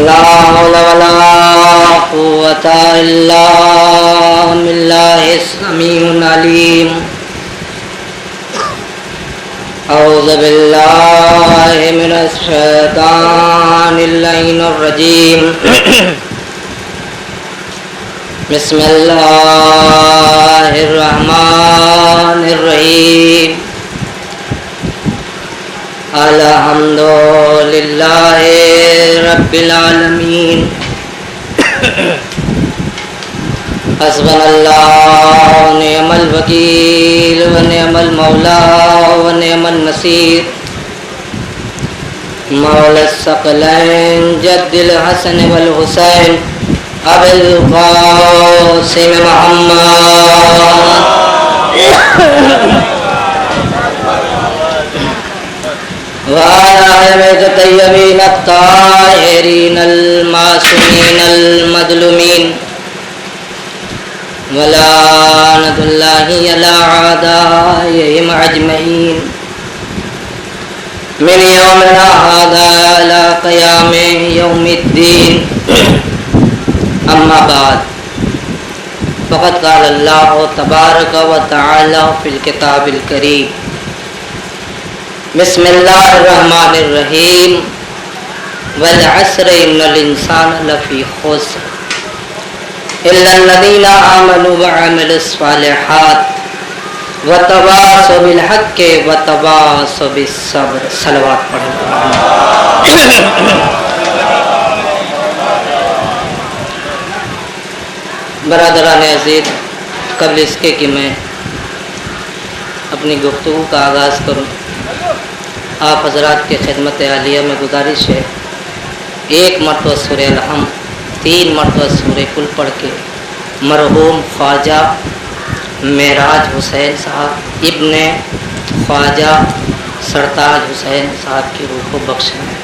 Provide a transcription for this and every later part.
لا حول ولا قوة إلا بالله السميع العليم أعوذ بالله من الشيطان اللعين الرجيم بسم الله الرحمن الرحيم الحمد لله رب العالمين حسبنا الله ونعم الوكيل ونعم المولى ونعم النصير مولى الثقلين جد الحسن والحسين أبي القاسم محمد وعلى آله الطيبين الطاهرين المعصومين المظلومين ولعنة الله على أعدائهم أجمعين من يومنا هذا إلى قيام يوم الدين أما بعد فقد قال الله تبارك وتعالى في الكتاب الكريم بسم الله الرحمن الرحيم والعصر إن الإنسان لفي خسر إلا الذين آمنوا وعملوا الصالحات وتواصوا بالحق وتواصوا بالصبر صلوات پڑھیں برادران عزیز، قبل اس کے کہ میں اپنی گفتگو کا آغاز کروں، آپ حضرات کی خدمت عالیہ میں گزارش ہے، ایک مرتبہ سورہ الحمد، 3 مرتبہ سورہ کل پڑھ کے مرحوم خواجہ معراج حسین صاحب ابن خواجہ سرتاج حسین صاحب کی روح کو بخشنا ہے۔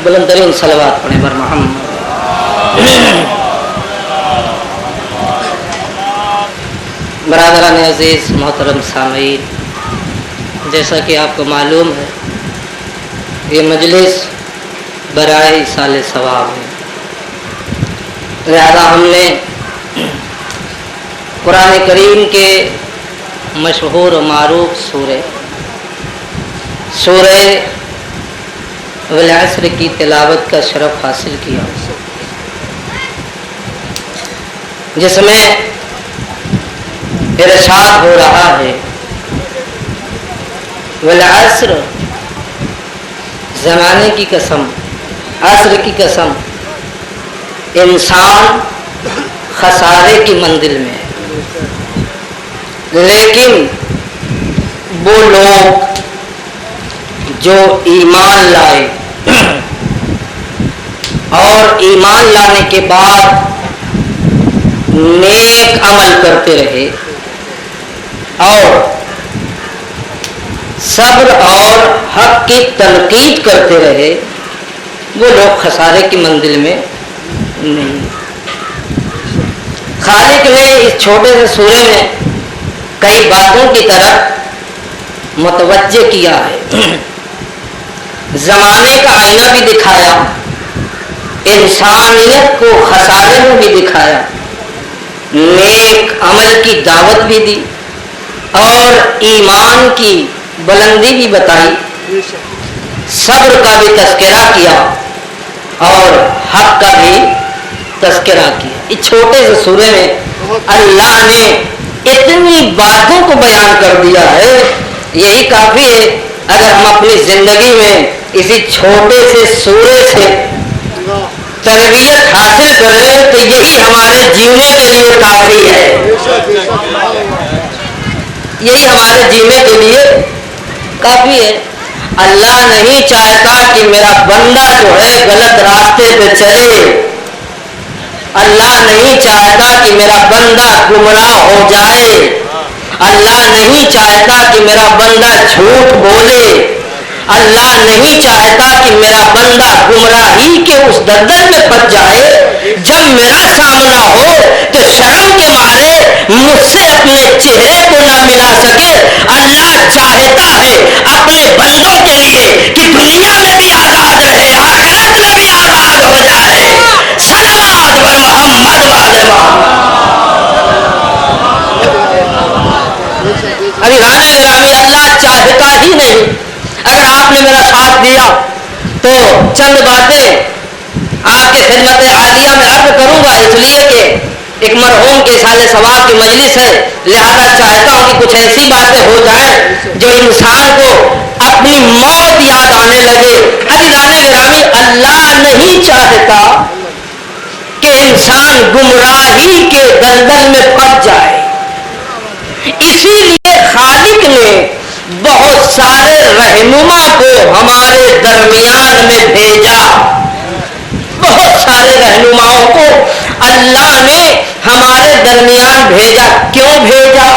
بلند ترین صلوات پڑھیں بر محمد۔ برادران عزیز، محترم سامعین، جیسا کہ آپ کو معلوم ہے یہ مجلس برائے ایصال ثواب ہے، لہذا ہم نے قرآن کریم کے مشہور و معروف سورہ والعصر کی تلاوت کا شرف حاصل کیا، جس میں ارشاد ہو رہا ہے والعصر، زمانے کی قسم، عصر کی قسم، انسان خسارے کی منزل میں ہے، لیکن وہ لوگ جو ایمان لائے اور ایمان لانے کے بعد نیک عمل کرتے رہے اور صبر اور حق کی تنقید کرتے رہے، وہ لوگ خسارے کی منزل میں نہیں۔ خالق نے اس چھوٹے سے سورے میں کئی باتوں کی طرف متوجہ کیا ہے، زمانے کا آئینہ بھی دکھایا، انسانیت کو خسارے میں بھی دکھایا، نیک عمل کی دعوت بھی دی اور ایمان کی بلندی بھی بتائی، صبر کا بھی تذکرہ کیا اور حق کا بھی تذکرہ کیا۔ اس چھوٹے سے سورے میں اللہ نے اتنی باتوں کو بیان کر دیا ہے، یہی کافی ہے اگر ہم اپنی زندگی میں اسی چھوٹے سے سورے سے تربیت حاصل کریں تو یہی ہمارے جینے کے لیے کافی ہے۔ یہی ہمارے جینے کے لیے کافی ہے. اللہ نہیں چاہتا کہ میرا بندہ جو ہے غلط راستے پہ چلے. اللہ نہیں چاہتا کہ میرا بندہ گمراہ ہو جائے. اللہ نہیں چاہتا کہ میرا بندہ جھوٹ بولے. اللہ نہیں چاہتا کہ میرا بندہ گمراہی کے اس دلدل میں پھنس جائے. جب میرا سامنا ہو تو شرم کے مارے مجھ سے اپنے چہرے کو نہ ملا سکے. اللہ چاہتا ہے اپنے بندوں کے لیے کہ دنیا میں بھی آزاد رہے, آخرت میں بھی آزاد ہو جائے. صلوات بر محمد والے ابھی رانے گرامی, اللہ چاہتا ہی نہیں. اگر آپ نے میرا ساتھ دیا تو چند باتیں آپ کے خدمت عالیہ میں عرض کروں گا, اس لیے کہ ایک مرحوم کے سال ثواب کی مجلس ہے, لہذا چاہتا ہوں کہ کچھ ایسی باتیں ہو جائیں جو انسان کو اپنی موت یاد آنے لگے. عزیزان گرامی, اللہ نہیں چاہتا کہ انسان گمراہی کے دلدل میں پھنس جائے. اسی لیے خالق نے بہت سارے رہنما کو ہمارے درمیان میں بھیجا. بہت سارے رہنماؤں کو اللہ نے ہمارے درمیان بھیجا. کیوں بھیجا؟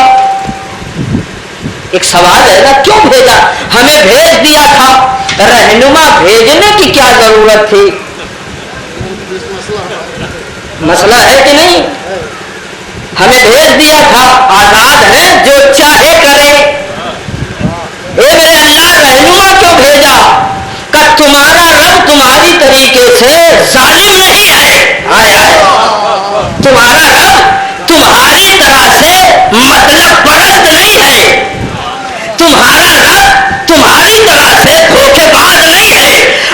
ایک سوال ہے نا, کیوں بھیجا؟ ہمیں بھیج دیا تھا, رہنما بھیجنے کی کیا ضرورت تھی؟ مسئلہ ہے کہ نہیں؟ ہمیں بھیج دیا تھا, آزاد ہے, جو چاہے کرے. اے میرے اللہ, رہنما کیوں بھیجا؟ کہ تمہارا رب تمہاری طریقے سے ظالم نہیں ہے. آئے آئے, تمہارا رب تمہاری طرح سے مطلب پرست نہیں ہے. تمہارا رب تمہاری طرح سے دھوکے باز نہیں ہے.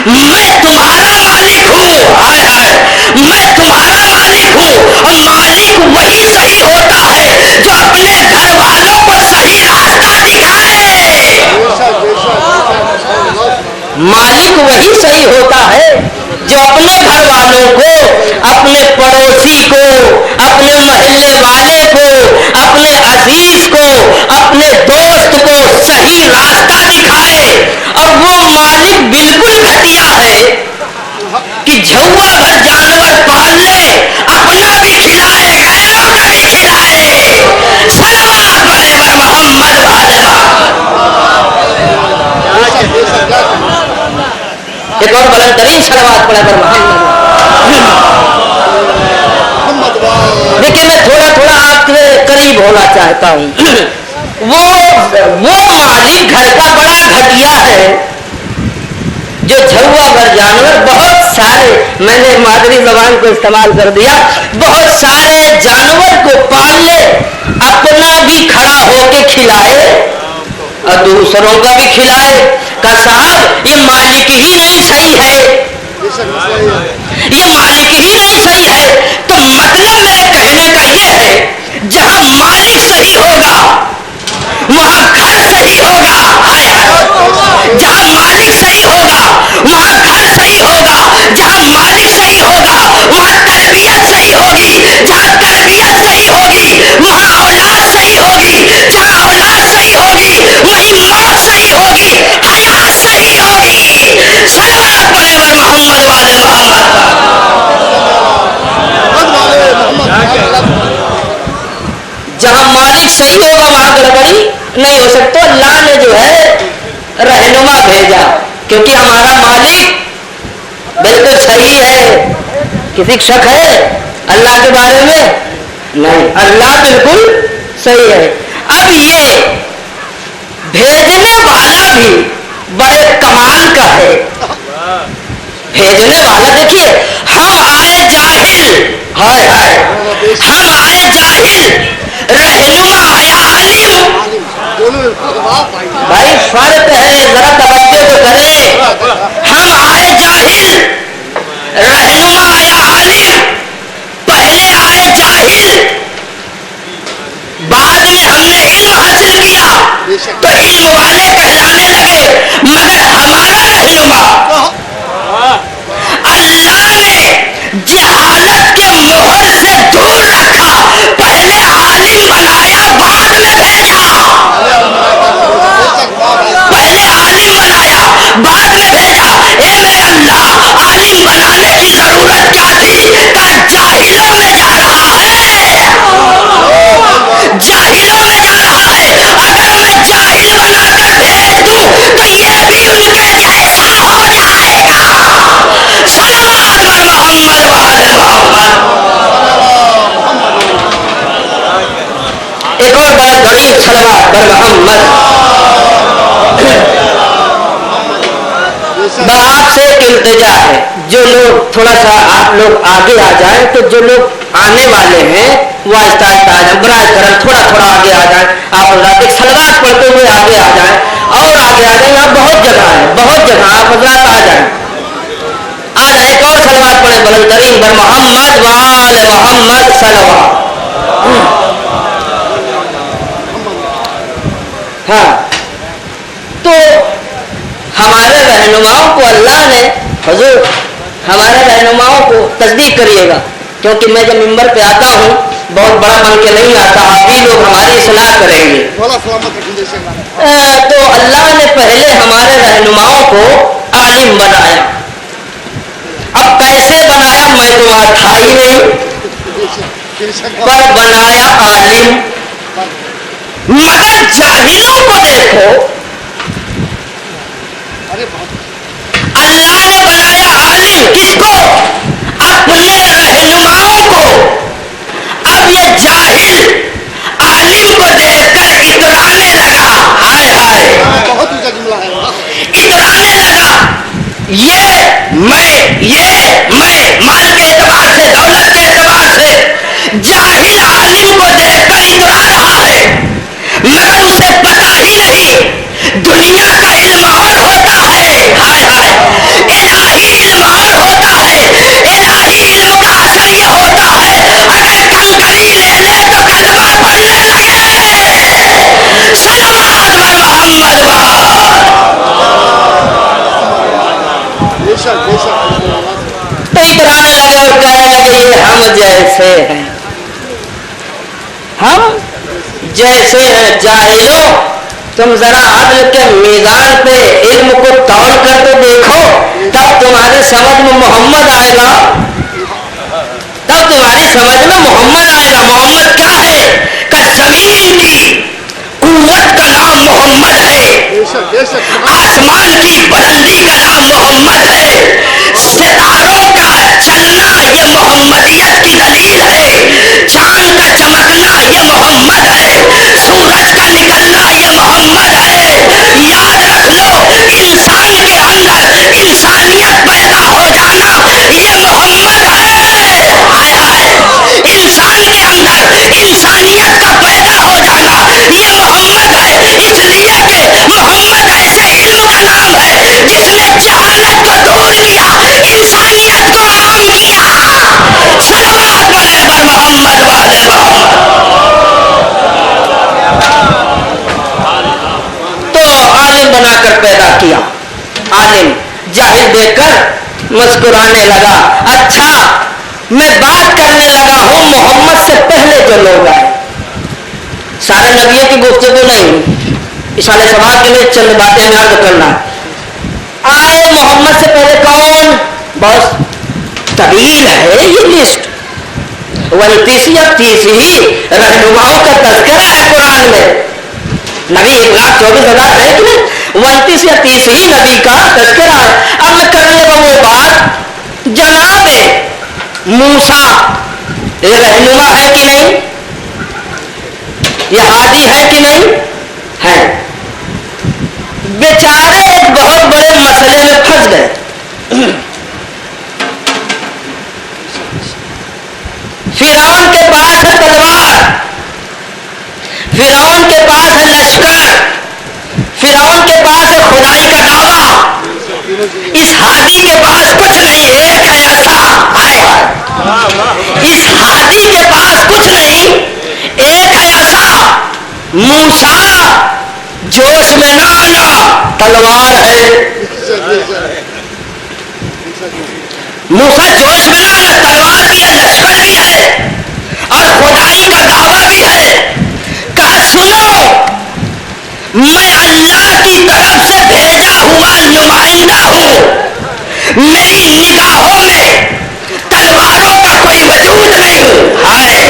میں تمہارا مالک ہوں. آئے آئے, میں تمہارا مالک ہوں. اور مالک وہی صحیح ہوتا ہے جو اپنے گھر والوں کو صحیح راستہ دکھائے. مالک وہی صحیح ہوتا ہے جو اپنے گھر والوں کو, اپنے پڑوسی کو, اپنے محلے والے کو, اپنے عزیز کو, اپنے دوست کو صحیح راستہ دکھائے. اور وہ مالک بالکل گھٹیا ہے کہ جھوا بھر جانور پال لے, اپنا بھی کھلائے, غیروں کا بھی کھلائے. صلوات پڑھے بر محمد والے. ایک اور بلند ترین صلوات پڑھے بر محمد. لیکن میں تھوڑا تھوڑا آپ کے قریب ہونا چاہتا ہوں. وہ مالک گھر کا بڑا گھٹیا ہے جو جھوا بھر جانور, بہت سارے, میں نے مادری زبان کو استعمال کر دیا, بہت سارے جانور کو پال لے, اپنا بھی کھڑا ہو کے کھلائے اور دوسروں کا بھی کھلائے. کہ صاحب یہ مالک ہی نہیں صحیح ہے, یہ مالک ہی نہیں صحیح ہے. تو مطلب میرے کہنے کا یہ ہے, جہاں مالک صحیح ہوگا وہاں گھر صحیح ہوگا. جہاں مالک صحیح ہوگا وہاں گھر صحیح ہوگا. جہاں مالک صحیح ہوگا وہاں تربیت صحیح ہوگی. جہاں تربیت صحیح ہوگی وہاں اولاد صحیح ہوگی. جہاں اولاد صحیح ہوگی وہیں موت صحیح ہوگی, حیات صحیح ہوگی. صلوات پڑھے بر محمد والے محمد. جہاں مالک صحیح ہوگا وہاں گڑبڑی نہیں ہو سکتا. اللہ نے جو ہے رہنما بھیجا, کیونکہ ہمارا مالک بالکل صحیح ہے. کسی شک ہے اللہ کے بارے میں؟ نہیں, اللہ بالکل صحیح ہے. اب یہ بھیجنے والا بھی بڑے کمال کا ہے. بھیجنے والا, دیکھیے, ہم آئے جاہل, ہائے ہائے, ہم آئے جاہل, رہنما آیا علیم. بھائی فرق ہے, ذرا توجہ تو کریں. ہم آئے جاہل, رہنما آیا علیم. پہلے آئے جاہل, بعد میں ہم نے علم حاصل کیا تو علم والے کہلانے لگے. مگر ہمارا رہنما اللہ نے جہالت کے مہر سے دور رکھ ایک اور بات غریب صلوات بر محمد. آپ سے ایک التجا ہے، جو لوگ تھوڑا سا آپ لوگ آگے آ جائیں، تو جو لوگ آنے والے ہیں وہ آہستہ آہستہ آ جائیں، برائے کرم تھوڑا تھوڑا آگے آ جائیں. آپ حضرات ایک صلوات پڑھتے ہوئے آگے آ جائیں اور آگے آ جائیں. یہاں بہت جگہ ہے، بہت جگہ. آپ حضرات آ جائیں، آ جائیں. ایک اور صلوات پڑھیں بلند ترین بر محمد وآل محمد صلوات. ہاں، تو ہمارے رہنماؤں کو اللہ نے، حضور ہمارے رہنماؤں کو تصدیق کریے گا، کیونکہ میں جب ممبر پہ آتا ہوں بہت بڑا بن کے نہیں آتا، آپ بھی لوگ ہماری اصلاح کریں گے. تو اللہ نے پہلے ہمارے رہنماؤں کو عالم بنایا. اب کیسے بنایا میں تو وہاں تھا ہی نہیں، پر بنایا عالم. مگر جاہلوں کو دیکھو، اللہ نے بنایا عالم. کس کو؟ اپنے رہنماؤں کو. اب یہ جاہل عالم کو دیکھ کر اترانے لگا، ہائے ہائے اترانے لگا، یہ میں مال کے اعتبار سے، دولت کے اعتبار سے جاہل عالم کو دیکھ کر اترا رہا ہے، مگر اسے پتا ہی نہیں دنیا کا علم اور ہوتا ہے. ہائے ہائے الہی علم اور ہوتا ہے. الہی علم کا اثر یہ ہوتا ہے اگر کنکری لے لے تو کلمہ پڑھنے لگے. صلوات بر محمد تو اترانے لگے اور کہنے لگے یہ ہم جیسے ہیں، ہم جیسے ہیں. جاہلوں تم ذرا عدل کے میزان پہ علم کو توڑ کر تو دیکھو، تب تمہاری سمجھ میں محمد آئے گا. تب تمہاری سمجھ میں محمد آئے گا. محمد کیا ہے؟ کہ زمین کی قوت کا نام محمد ہے، آسمان کی بلندی کا نام محمد ہے، ستاروں کا چلنا یہ محمدیت کی دلیل ہے، چاند کا چمکنا یہ محمد ہے، سورج کا نکلنا یہ محمد ہے. یاد رکھ لو انسان کے اندر انسانیت پیدا ہو جانا یہ محمد ہے. ہائے ہائے انسان کے اندر انسانیت کا پیدا ہو جانا یہ محمد ہے. اس لیے کہ محمد ایسے علم کا نام ہے جس نے جہالت کو دور کیا، انسانیت کو عام کیا. صلوات پڑھیں بر محمد وآل محمد. تو عالم بنا کر پیدا کیا. عالم جاہل دیکھ کر مسکرانے لگا. اچھا میں بات کرنے لگا ہوں محمد سے پہلے جو لوگ آئے، سارے نبیوں کی گفتگو نہیں، اشارے سماعت کے لیے چند باتیں میں عرض کرنا. آئے محمد سے پہلے کون؟ بس طویل ہے یہ لسٹ، 29 یا 30 رہنماؤں کا تذکرہ ہے قرآن میں. نبی 1,24,000 ہے کہ نہیں؟ 29 یا 30 نبی کا تذکرہ ہے. اب میں کرنے لگا وہ بات، جناب موسیٰ یہ رہنما ہے کہ نہیں؟ یہ ہادی ہے کہ نہیں؟ ہے. بیچارے ایک بہت بڑے مسئلے میں پھنس گئے. فرعون کے پاس ہے تلوار، فرعون کے پاس ہے لشکر، فرعون کے پاس ہے خدائی کا دعویٰ. اس ہادی کے پاس کچھ نہیں. ایک ہے ایسا، اس ہادی کے پاس کچھ نہیں، ایک ہے ایسا موسیٰ جوش میں نہ آنا، تلوار ہے. موسیٰ جوش میں نہ آنا، تلوار بھی ہے، لشکر بھی ہے اور خدائی کا دعویٰ بھی ہے. کہا سنو میں اللہ کی طرف سے بھیجا ہوا نمائندہ ہوں، میری نگاہوں میں تلواروں کا کوئی وجود نہیں. ہائے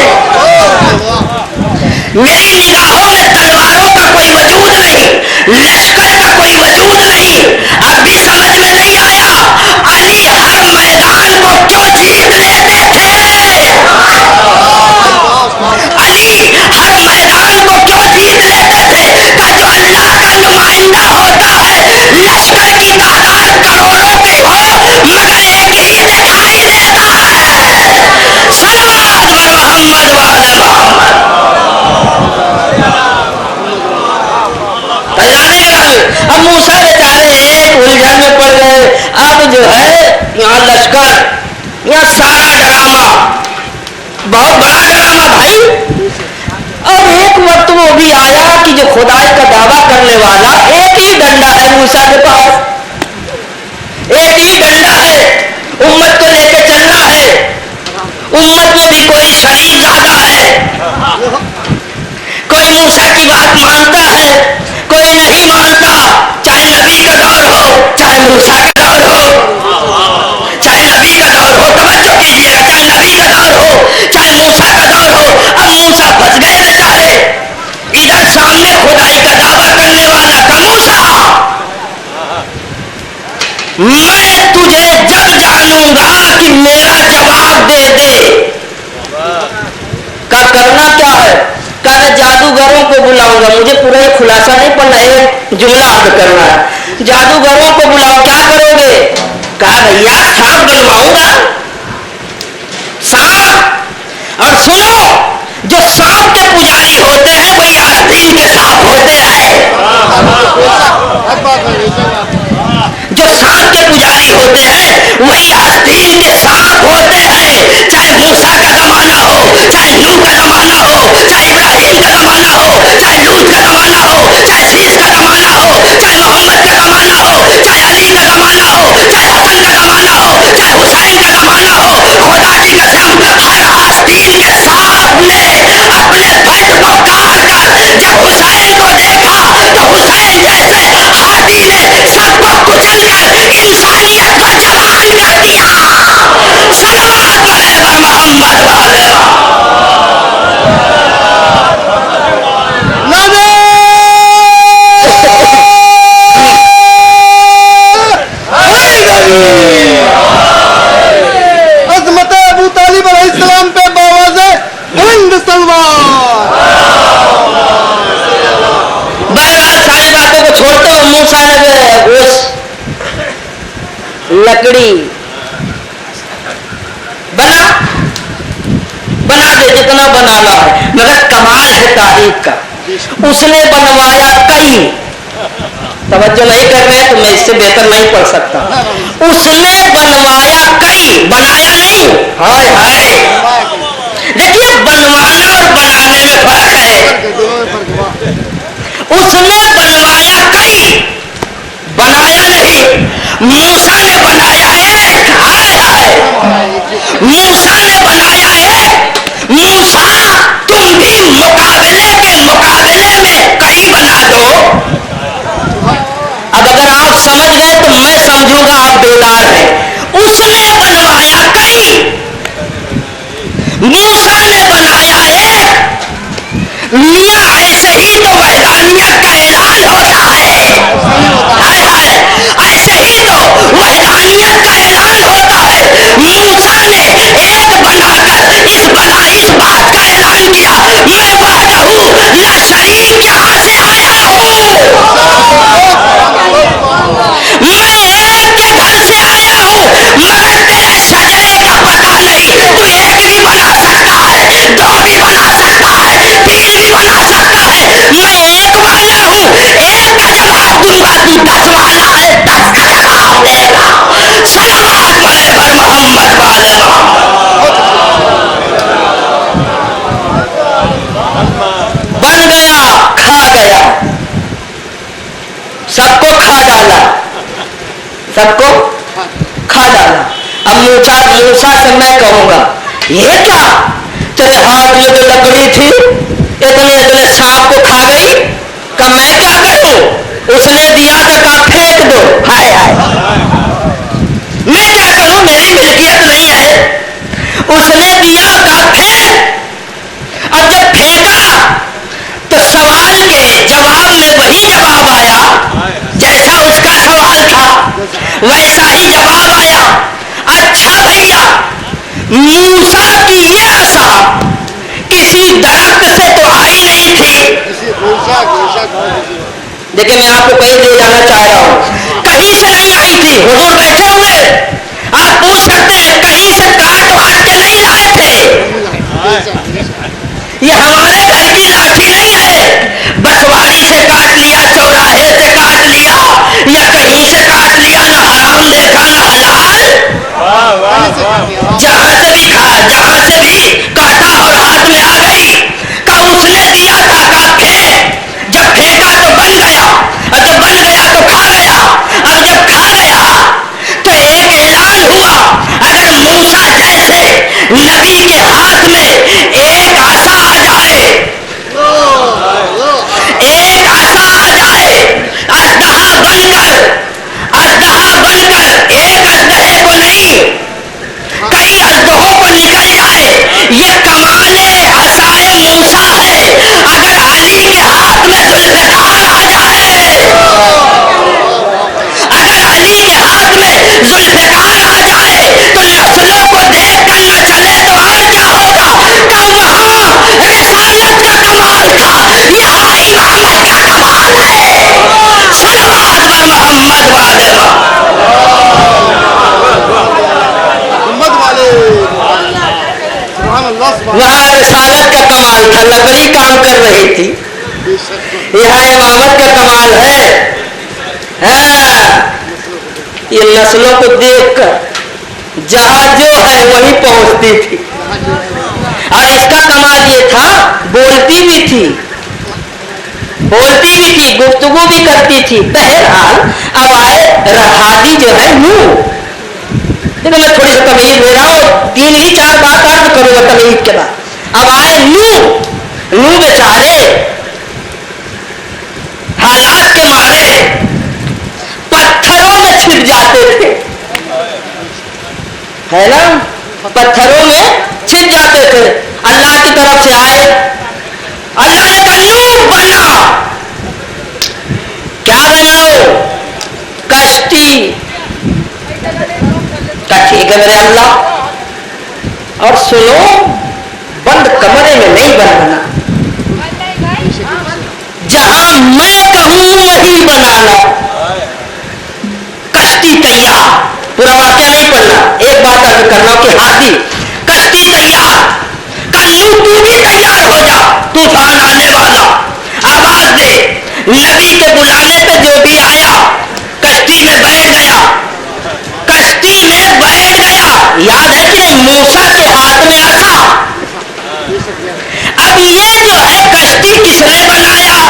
میری نگاہوں میں تلواروں کا کوئی وجود نہیں، لشکر کا کوئی وجود نہیں. اب بھی سمجھ میں نہیں آیا علی ہر میدان کو کیوں جیت لیتے تھے؟ علی ہر میدان کو यहाँ लश्कर, यहाँ सारा ड्रामा, बहुत बड़ा ड्रामा भाई। और एक वक्त वो भी आया कि जो खुदाई का दावा करने वाला, एक ही डंडा है मूसा के पास, एक ही डंडा है, उम्मत को लेके चलना है। उम्मत में भी कोई शरीफ ज्यादा है, कोई मूसा की बात मानता है, कोई नहीं मानता। चाहे नबी का दौर हो, चाहे मूसा का दौर हो, चाहे नबी का दौर हो, तवज्जो कीजिएगा, चाहे नबी का दौर हो, चाहे मूसा का दौर हो। अब मूसा फंस गए बेचारे, इधर सामने खुदाई का दावा करने वाला था मूसा, मैं तुझे जब जानूंगा कि मेरा जवाब दे दे। का करना क्या है? कहा जादूगरों को बुलाऊंगा। मुझे पूरा ये खुलासा नहीं पढ़ना है, जुमला अर्थ करना है। जादूगरों को बुलाओ, क्या करोगे? कहा भैया सांप गलवाऊंगा, सांप। और सुनो, जो सांप के पुजारी होते हैं वही आस्तीन के सांप होते हैं। जो सांप के पुजारी होते हैं वही आस्तीन के सांप होते हैं। चाहे मूसा का जमाना हो, चाहे नूह का जमाना हो, चाहे इब्राहिम का जमाना हो, चाहे लूत का जमाना हो, चाहे शीश का जमाना हो, चाहे मोहम्मद का जमाना हो, चाहे अली का जमाना हो, चाहे हसन का जमाना हो, चाहे हुसैन का जमाना हो, खुदा की कसम हर आस्तीन के सांप ने अपने फंड को काट कर जब हुसैन को देखा तो हुसैन जैसे हाथी ने सबको कुचल कर इंसानियत को जवान कर दिया। सलवात पढ़े पर मोहम्मद वाले अज़मत अबू तालिब अलैहिस्सलाम पे बावाज़े हिंद सलवार। बहरहाल सारी बातों को छोड़ते हुए मूसा ने उस लकड़ी बना दे जितना बनाना है, मगर कमाल है तारीफ का, उसने बनवाया कई। तवज्जो नहीं कर रहे तो मैं इससे बेहतर नहीं पढ़ सकता। उसने बनवाया कई, बनाया नहीं। हाय हाय, देखिए बनवाना और बनाने में फर्क है। उसने बनवाया कई, बनाया नहीं। मूसा ने बनाया एक। हाय हाय, मूसा ने बनाया एक। मूसा तुम भी मुकाबले के मुकाबले में कई बना दो। अब अगर आप समझ गए तो मैं समझूंगा आप बेदार हैं। उसने बनवाया कई, मूसा ने बनाया एक। मियां ऐसे ही तो वहदानियत का ऐलान होता है। हाय हाय, ऐसे ही तो वहदानियत का ऐलान होता है। मूसा ने एक बनाकर इस बात का ऐलान किया, मैं वहदहू ला शरीक यहाँ से आया हूँ, मैं एक के घर से आया हूँ। मगर तेरे शजरे का पता नहीं, तू एक भी बना सकता है, दो भी बना सकता है, तीन भी बना सकता है। मैं एक वाला हूँ, एक का जवाब दूंगा, तू 10 वाला है, 10 का जवाब देगा। सलावत पढ़े पर मोहम्मद वाले बन गया, खा गया, सबको खा डाला, सबको खा डाला। अब मूसा से मैं कहूंगा, ये क्या तेरे हाथ में जो लकड़ी थी इतने सांप को खा गई, का मैं क्या करूं? उसने दिया तो का फेंक दो। हाय हाय, मैं क्या करूं, मेरी मिल्कियत नहीं है। उसने दिया का फेंक, और जब फेंका तो सवाल के जवाब में वही जवाब आया, जैसा उसका सवाल था वैसा ही जवाब आया। अच्छा भैया, मूसा की ये आशा किसी दरख्त से तो आई नहीं थी। देखिए मैं आपको कहीं ले जाना चाह रहा हूं, कहीं से नहीं आई थी। हुजूर बैठे हुए, आप पूछ सकते हैं कहीं से काट वाट के नहीं लाए थे। ये हमारे घर की लाठी नहीं है, बसवाड़ी से काट लिया, चौराहे से काट लिया, या कहीं से काट लिया, ना हराम देखा ना हलाल। कमाल था, लकड़ी काम कर रही थी। यहाँ इमामत का कमाल है। हाँ, ये नस्लों को देखकर जहाँ जो है वहीं पहुंचती थी। और इसका कमाल ये था, बोलती भी थी, गुफ्तगू भी करती थी। बहरहाल अब आए रहादी जो है नूह। देखो मैं थोड़ी सी तमीज ले रहा हूँ, 3 ही 4 बात अर्ज करूंगा तमीज के बाद। अब आए नूह बेचारे हालात के मारे पत्थरों में छिप जाते थे, है ना, पत्थरों में छिप जाते थे। अल्लाह की तरफ से आए, अल्लाह ने कहा नूह बना, क्या बनाओ, कश्ती। कहा ठीक है मेरे अल्लाह, और सुनो बंद कमरे में नहीं बनाना, जहां मैं कहूं वही बनाना। कश्ती तैयार, पूरा वाक्य नहीं पढ़ना, एक बात अर्ज करना कि हाथी कश्ती तैयार, कन्नू तू भी तैयार हो जा, तूफान आने वाला, आवाज दे। नबी के बुलाने पे जो भी आया कश्ती में बैठ गया, कश्ती में बैठ गया। याद है कि नहीं, मूसा के हाथ में आसा। अब ये जो है कश्ती किसने बनाया,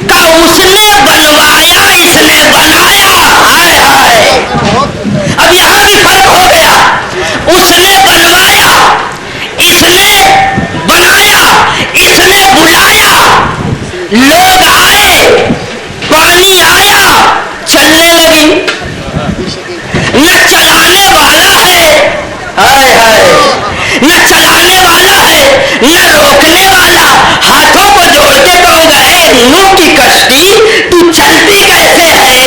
का उसने बनवाया, इसने बनाया। हाय हाय, अब यहां भी फर्क हो गया, उसने बनवाया, इसने बनाया, इसने बुलाया, लोग आए, पानी आया, चलने लगी। न चलाने वाला है, हाय हाय, न चलाने वाला है, न रोकने वाला। हाथों को जोड़ के कहूंगा, ए नूह की कश्ती, तू चलती कैसे है,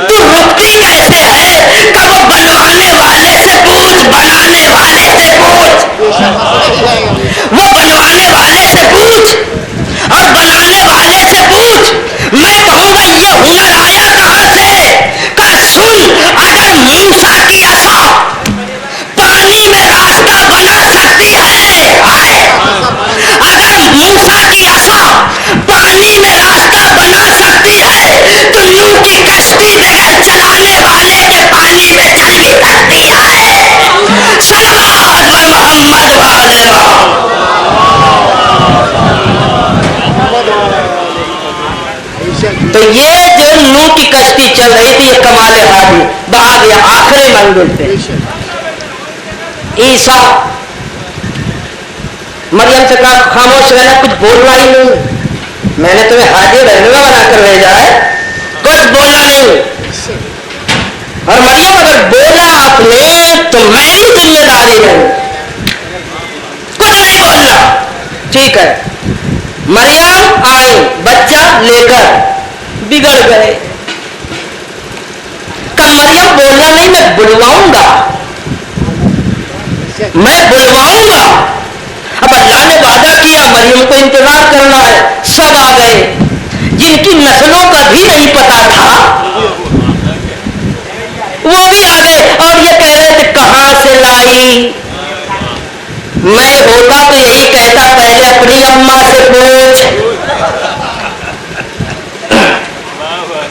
तू रुकती कैसे है? कब बनवाने वाले से पूछ, बनाने वाले से पूछ, वो बनवाने वाले से पूछ और बनाने वाले से पूछ। मैं कहूंगा ये हुनर आया कहां से? का सुन, अगर मूसा की असा पानी में रास्ता बना सकती है, हाय, अगर मूसा की असा पानी में रास्ता बना सकती है, तो नूह की कश्ती बगैर चलाने वाले के पानी में चल भी सकती है। सलावत व मोहम्मद वाले। तो ये जो नूह की कश्ती चल रही थी, ये कमाल हादी बहा गया आखिरी मंजिल पे। ईसा मरियम से कहा खामोश रहना, कुछ बोलना ही नहीं, मैंने तुम्हें हादी रहनुमा बनाकर भेजा है, कुछ बोलना नहीं। और मरियम अगर बोला आपने तो मेरी जिम्मेदारी है, कुछ नहीं बोलना। ठीक है, मरियम आई बच्चा लेकर, बिगड़ गए। कल मरियम बोलना नहीं, मैं बुलवाऊंगा, मैं बुलवाऊंगा। अब अल्लाह ने वादा किया, मरियम को इंतजार करना है। सब आ गए, जिनकी नस्लों का भी नहीं पता था वो भी आ गए, और ये कह रहे थे कहां से लाई। मैं होता तो यही कहता, पहले अपनी अम्मा से पूछ,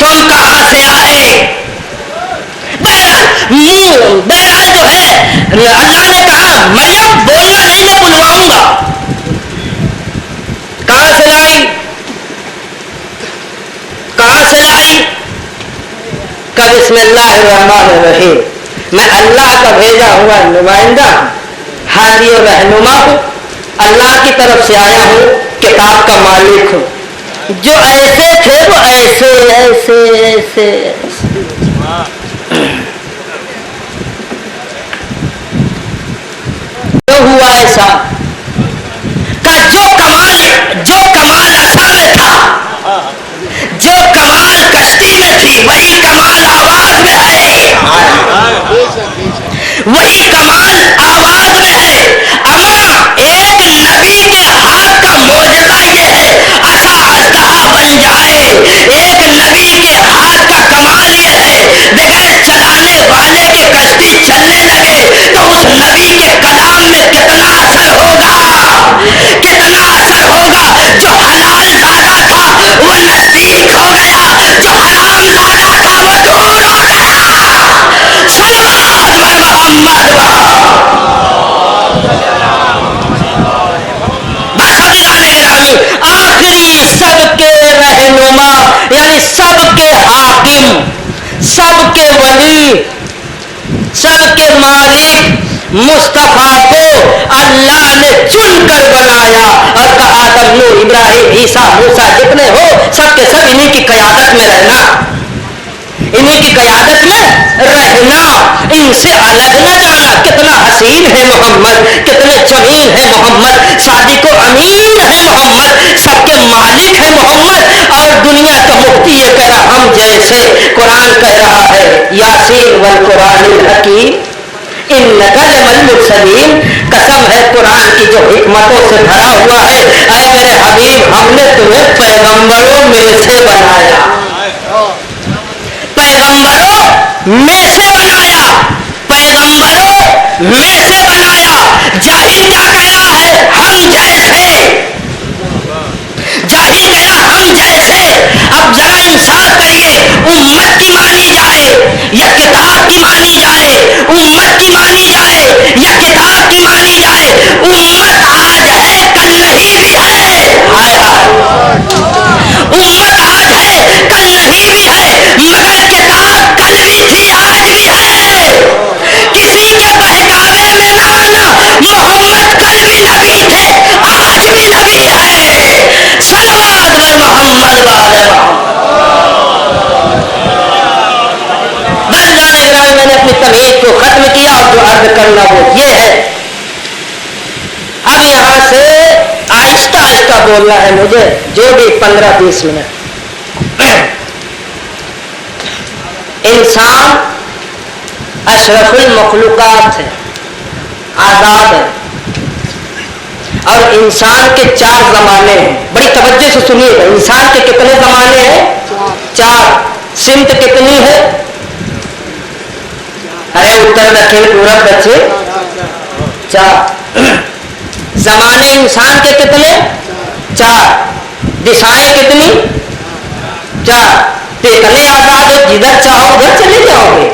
तुम कहां से आए। बहरहाल जो है अल्लाह ने कहा मरियम बोलना नहीं, मैं बुलवाऊंगा। कहां से लाई, कहां से लाई? का बिस्मिल्लाहिर्रहमानिर्रहीम, मैं अल्लाह का भेजा हुआ नुमाइंदा हादी और रहनुमा हूं, अल्लाह की तरफ से आया हूं, किताब का मालिक हूं। जो ऐसे थे वो ऐसे ऐसे ऐसे, तो हुआ ऐसा का जो कमाल असा में था, जो कमाल कश्ती में थी, वही कमाल आवाज में है, वही कमाल आवाज में है। अमा एक नबी के हाथ का मौजज़ा ये है, असा अस्तहा बन जाए। एक नबी के हाथ का कमाल ये है, बगैर चलाने वाले की कश्ती चलने लगे तो उस नबी के कलाम में कितना असर होगा, कितना سب کے ولی، سب کے مالک مصطفیٰ کو اللہ نے چن کر بنایا اور کہا آدم، نوح، ابراہیم، عیسیٰ، موسیٰ جتنے ہو سب کے سب انہی کی قیادت میں رہنا، انہی کی قیادت میں رہنا، ان سے الگ نہ جانا۔ کتنا حسین ہے محمد، کتنے جمیل ہے محمد، صادق و امین ہے محمد، سب کے مالک ہے محمد، اور دنیا کا مفتی یہ کہہ رہا ہم جیسے۔ قرآن کہہ رہا ہے یاسین والقرآن الحکیم انک لمن المرسلین، قسم ہے قرآن کی جو حکمتوں سے بھرا ہوا ہے، اے میرے حبیب ہم نے تمہیں پیغمبروں میں سے بنایا، پیغمبروں میں سے بنایا، پیغمبروں میں سے بنایا۔ جاہل کیا کہہ رہا ہے؟ ہم جیسے، جاہل کہہ رہا ہم جیسے۔ اب ذرا انصاف کریے، امت کی مانی جائے یا کتاب کی مانی جائے، امت کی مانی جائے یا کتاب کی مانی جائے، امت آج ہے کل نہیں بھی ہے، امت آج ہے کل نہیں بھی ہے، مگر کتاب کل بھی تھی آج بھی ہے۔ کسی کے بہکاوے میں نہ آنا، محمد کل بھی نبی تھے آج بھی نبی ہے۔ صلوات محمد والے محمد۔ بزرگان گرامی، میں نے اپنی تمہید کو ختم کیا اور جو عرض کرنا وہ یہ ہے، اب یہاں سے آہستہ آہستہ بولنا ہے مجھے، جو بھی 15-20 منٹ۔ انسان اشرف المخلوقات ہے، آزاد ہے، اور انسان کے 4 زمانے ہیں، بڑی توجہ سے سنیے گا۔ انسان کے کتنے زمانے ہیں؟ 4۔ سمت کتنی ہے؟ ارے اتر دکھن پورب بچے 4۔ زمانے انسان کے کتنے؟ 4۔ دشائیں کتنی؟ 4۔ تو اتنے آزاد ہو جدھر چاہو ادھر چلے جاؤ گے،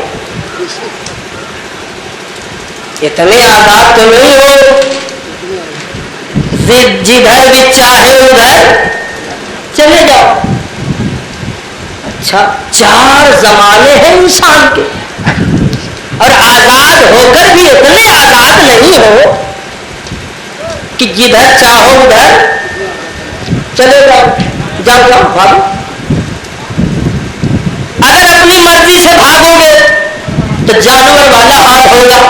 اتنے آزاد تو نہیں ہو جدھر بھی چاہے ادھر چلے جاؤ۔ اچھا 4 زمانے ہیں انسان کے، اور آزاد ہو کر بھی اتنے آزاد نہیں ہو کہ جدھر چاہو ادھر چلے جاؤ، جاؤ جاؤ بھاگو۔ اگر اپنی مرضی سے بھاگو گے تو جانور والا حال ہوگا،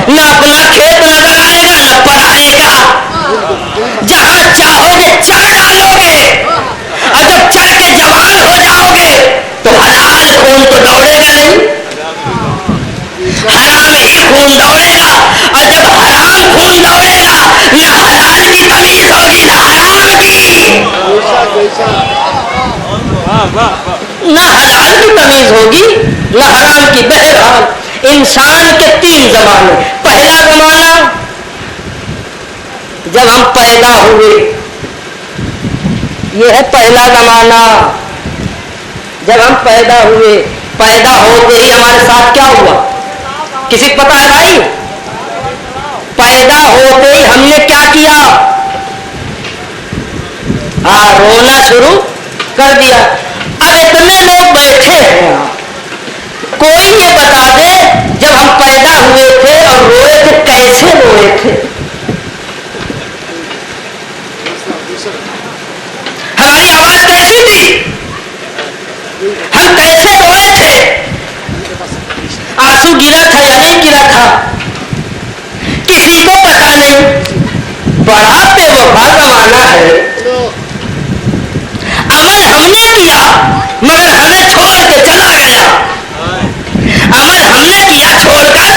نہ اپنا کھیت نظر آئے گا نہ پڑھائے گا، جہاں چاہو گے چر ڈالو گے، اور جب چر کے جوان ہو جاؤ گے تو حلال خون تو دوڑے گا نہیں، حرام ہی خون دوڑے گا، اور جب حرام خون دوڑے گا نہ حلال کی تمیز ہوگی نہ حرام کی، نہ حلال کی تمیز ہوگی نہ حرام کی۔ بہرحال انسان کے 3 زمانے۔ پہلا زمانہ جب ہم پیدا ہوئے، یہ ہے پہلا زمانہ۔ جب ہم پیدا ہوئے، پیدا ہوتے ہی ہمارے ساتھ کیا ہوا؟ کسی کو پتا ہے بھائی؟ پیدا ہوتے ہی ہم نے کیا کیا؟ رونا شروع کر دیا۔ اب اتنے لوگ بیٹھے ہیں، کوئی یہ بتا دے جب ہم پیدا ہوئے تھے اور روئے تھے کیسے روئے تھے؟ ہماری آواز کیسی تھی؟ ہم کیسے روئے تھے؟ آنسو گرا تھا یا نہیں گرا تھا؟ کسی کو پتا نہیں۔ بڑا بے وفا زمانہ ہے، عمل ہم نے کیا مگر ہمیں چھوڑ کے چلا گیا، عمل ہم نے کیا چھوڑ کر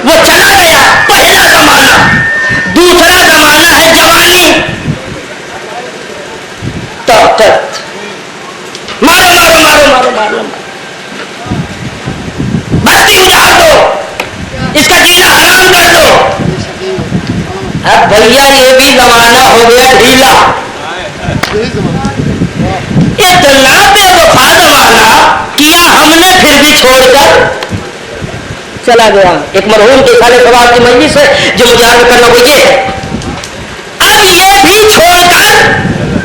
وہ چلا گیا۔ پہلا زمانہ۔ دوسرا زمانہ ہے جوانی، طاقت، مارو مارو مارو مارو مارو، بستی اجاڑ دو، اس کا جینا حرام کر دو۔ اب بھیا یہ بھی زمانہ ہو گیا ڈھیلا، اتنا بے وفا زمانہ کیا ہم نے پھر بھی چھوڑ کر چلا گیا۔ ایک مرحوم کے سالے سوال کی مجلس ہے جو مجھے عرض کرنا وہ یہ ہے، اب یہ بھی چھوڑ کر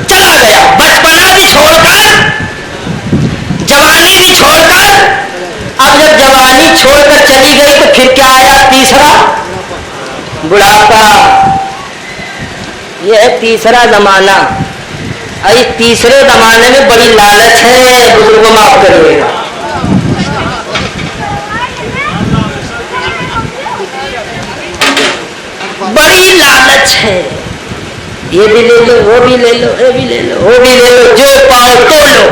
چلا گیا، بچپنا بھی چھوڑ کر، جوانی پھر کیا آیا تیسرا بڑھاپا. یہ ہے تیسرا زمانہ. ابھی تیسرے زمانے میں بڑی لالچ ہے, بزرگوں معاف کریے گا. بڑی لالچ ہے, یہ بھی لے لو, وہ بھی لے لو, یہ بھی لے لو, وہ بھی لے لو, جو پاؤ تو لو.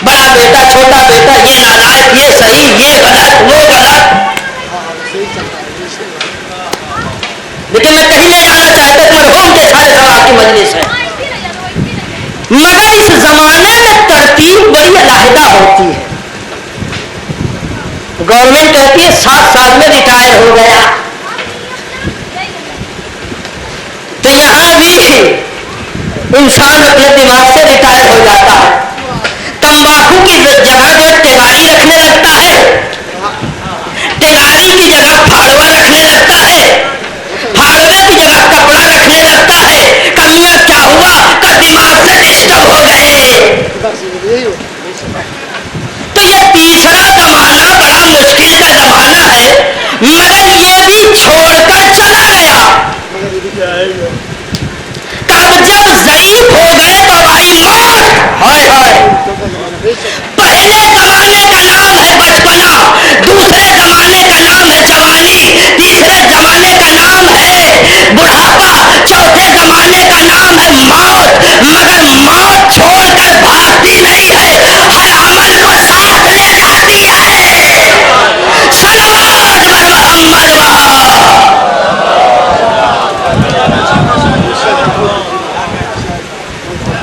بڑا بیٹا چھوٹا بیٹا, یہ نالائق, یہ صحیح, یہ غلط, وہ غلط. لیکن میں کہیں نہیں جانا چاہتا, مرحوم کے سارے سوال کی مجلس ہے. مگر اس زمانے میں ترتیب بڑی علیحدہ ہوتی ہے. گورنمنٹ کہتی ہے 7 سال میں ریٹائر ہو گیا, تو یہاں بھی انسان اپنے دماغ سے ریٹائر ہو جاتا ہے. تمباکو کی جگہ جو ٹنگاری رکھنے لگتا ہے, ٹنگاری کی جگہ پھاڑوا رکھنے لگتا ہے, پھاڑوے کی جگہ کپڑا رکھنے لگتا ہے. کمیاں کیا ہوا کہ دماغ سے ڈسٹرب ہو گئے. تو یہ تیسرا زمانہ بڑا مشکل کا زمانہ ہے, مگر یہ بھی چھوڑ کر چلا گیا. کب جب ضعیف ہو گئے تو آئی موت. ہائے ہائے. پہلے زمانے کا نام ہے بچپنا, دوسرے زمانے کا نام ہے جوانی, تیسرے زمانے کا نام ہے بڑھاپا, چوتھے زمانے کا نام ہے موت. مگر موت چھوڑ کر بھاگتی نہیں ہے, ہر عمل کو ساتھ لے جاتی ہے. صلوات بر محمد وہاں.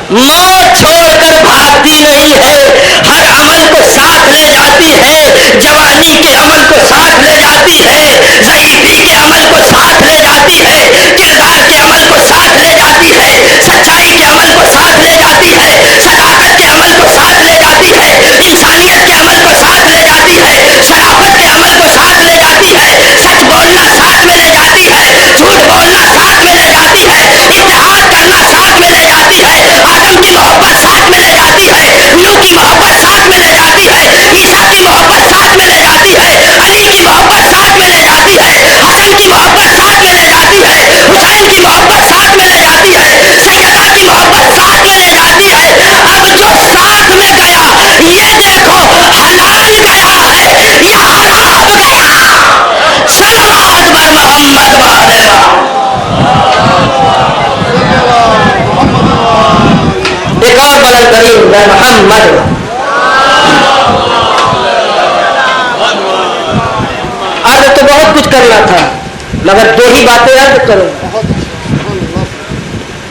موت چھوڑ کر بھاگتی نہیں ہے, ہر عمل کو ساتھ لے جاتی ہے. جوانی کے عمل کو ساتھ لے جاتی ہے, ضعیفی کے عمل کو ساتھ لے جاتی ہے, کردار کے عمل کو ساتھ لے جاتی ہے, سچائی کے عمل کو ساتھ لے جاتی ہے, صداقت کے عمل کو ساتھ لے جاتی ہے, انسانیت کے عمل کو ساتھ لے جاتی ہے, شرافت کے عمل کو ساتھ لے جاتی ہے, سچ بولنا ساتھ میں لے جاتی ہے, جھوٹ بولنا ساتھ میں لے جاتی ہے, اتحاد کرنا ساتھ میں لے جاتی ہے, آدم کی محبت ساتھ میں لے جاتی ہے, نو کی محبت ساتھ میں لے جاتی ہے, عیسیٰ کی محبت ساتھ میں لے جاتی ہے, علی کی محبت ساتھ میں لے جاتی ہے, حسن کی محبت ساتھ میں لے جاتی ہے, حسین کی محبت ساتھ میں لے جاتی ہے, سیدہ کی محبت ساتھ میں لے جاتی ہے. اب جو ساتھ میں گیا یہ دیکھو حلال گیا ہے یا حرام گیا. صلوات بر محمد وآلہ. ایک اور بلند کریم ہے محمد. عرض تو بہت کچھ کرنا تھا مگر 2 ہی باتیں عرض کروں.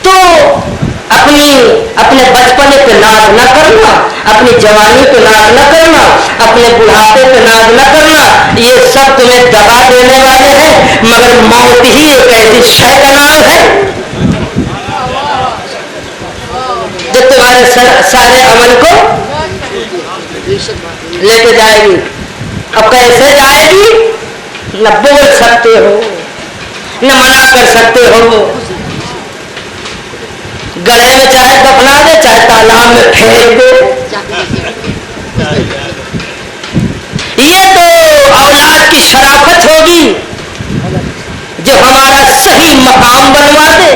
تو اپنے بچپنے پہ ناز نہ کرنا, اپنی جوانی پہ ناز نہ کرنا, اپنے بڑھاپے پہ ناز نہ کرنا. یہ سب تمہیں دبا دینے والے ہیں, مگر موت ہی ایک ایسی شے کا نام ہے جو تمہارے سارے عمل کو لے کے جائے گی. اب کیسے جائے گی؟ نہ بول سکتے ہو, نہ منع کر سکتے ہو. گڑھے میں چاہے دفنا دے, چاہے تالاب میں پھینک دے. یہ تو اولاد کی شرافت ہوگی جو ہمارا صحیح مقام بنوا دے.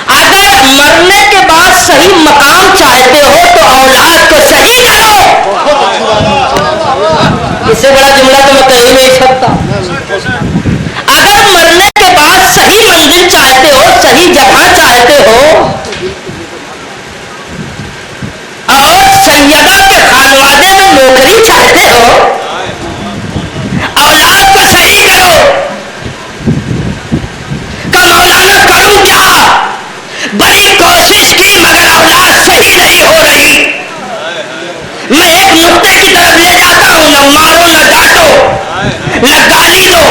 اگر مرنے کے بعد صحیح مقام چاہتے ہو تو اولاد کو صحیح کرو. اس سے بڑا جملہ تو میں کہہ نہیں سکتا. اگر مرنے کے بعد صحیح منزل چاہتے ہو, صحیح جگہ چاہتے ہو, اور سیدہ کے خانوادے میں نوکری چاہتے ہو, اولاد کو صحیح کرو. کہ مولانا کروں کیا, بڑی کوشش کی مگر اولاد صحیح نہیں ہو رہی. میں ایک نقطے کی طرف لے جاتا ہوں, نہ مارو نہ ڈانٹو نہ گالی دو,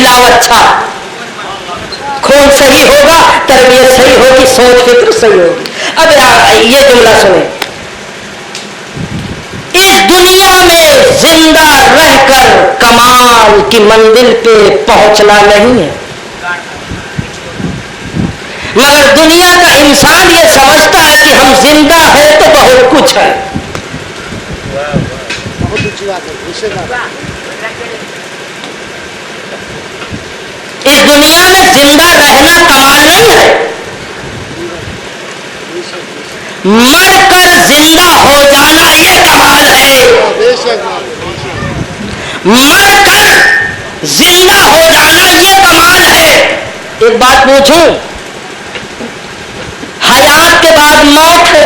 मिलाव अच्छा, खून सही होगा, तरबियत सही होगी, सोच फिक्र सही होगी। अब ये जुमला सुने, इस दुनिया में जिंदा रहकर कमाल की मंजिल पे पहुंचना नहीं है, मगर दुनिया का इंसान ये समझता है कि हम जिंदा है तो बहुत कुछ है। बहुत अच्छी बात है। इस दुनिया में जिंदा रहना कमाल नहीं है, मरकर जिंदा हो जाना ये कमाल है। मरकर जिंदा हो जाना ये कमाल है। एक बात पूछूं, हयात के बाद मौत है,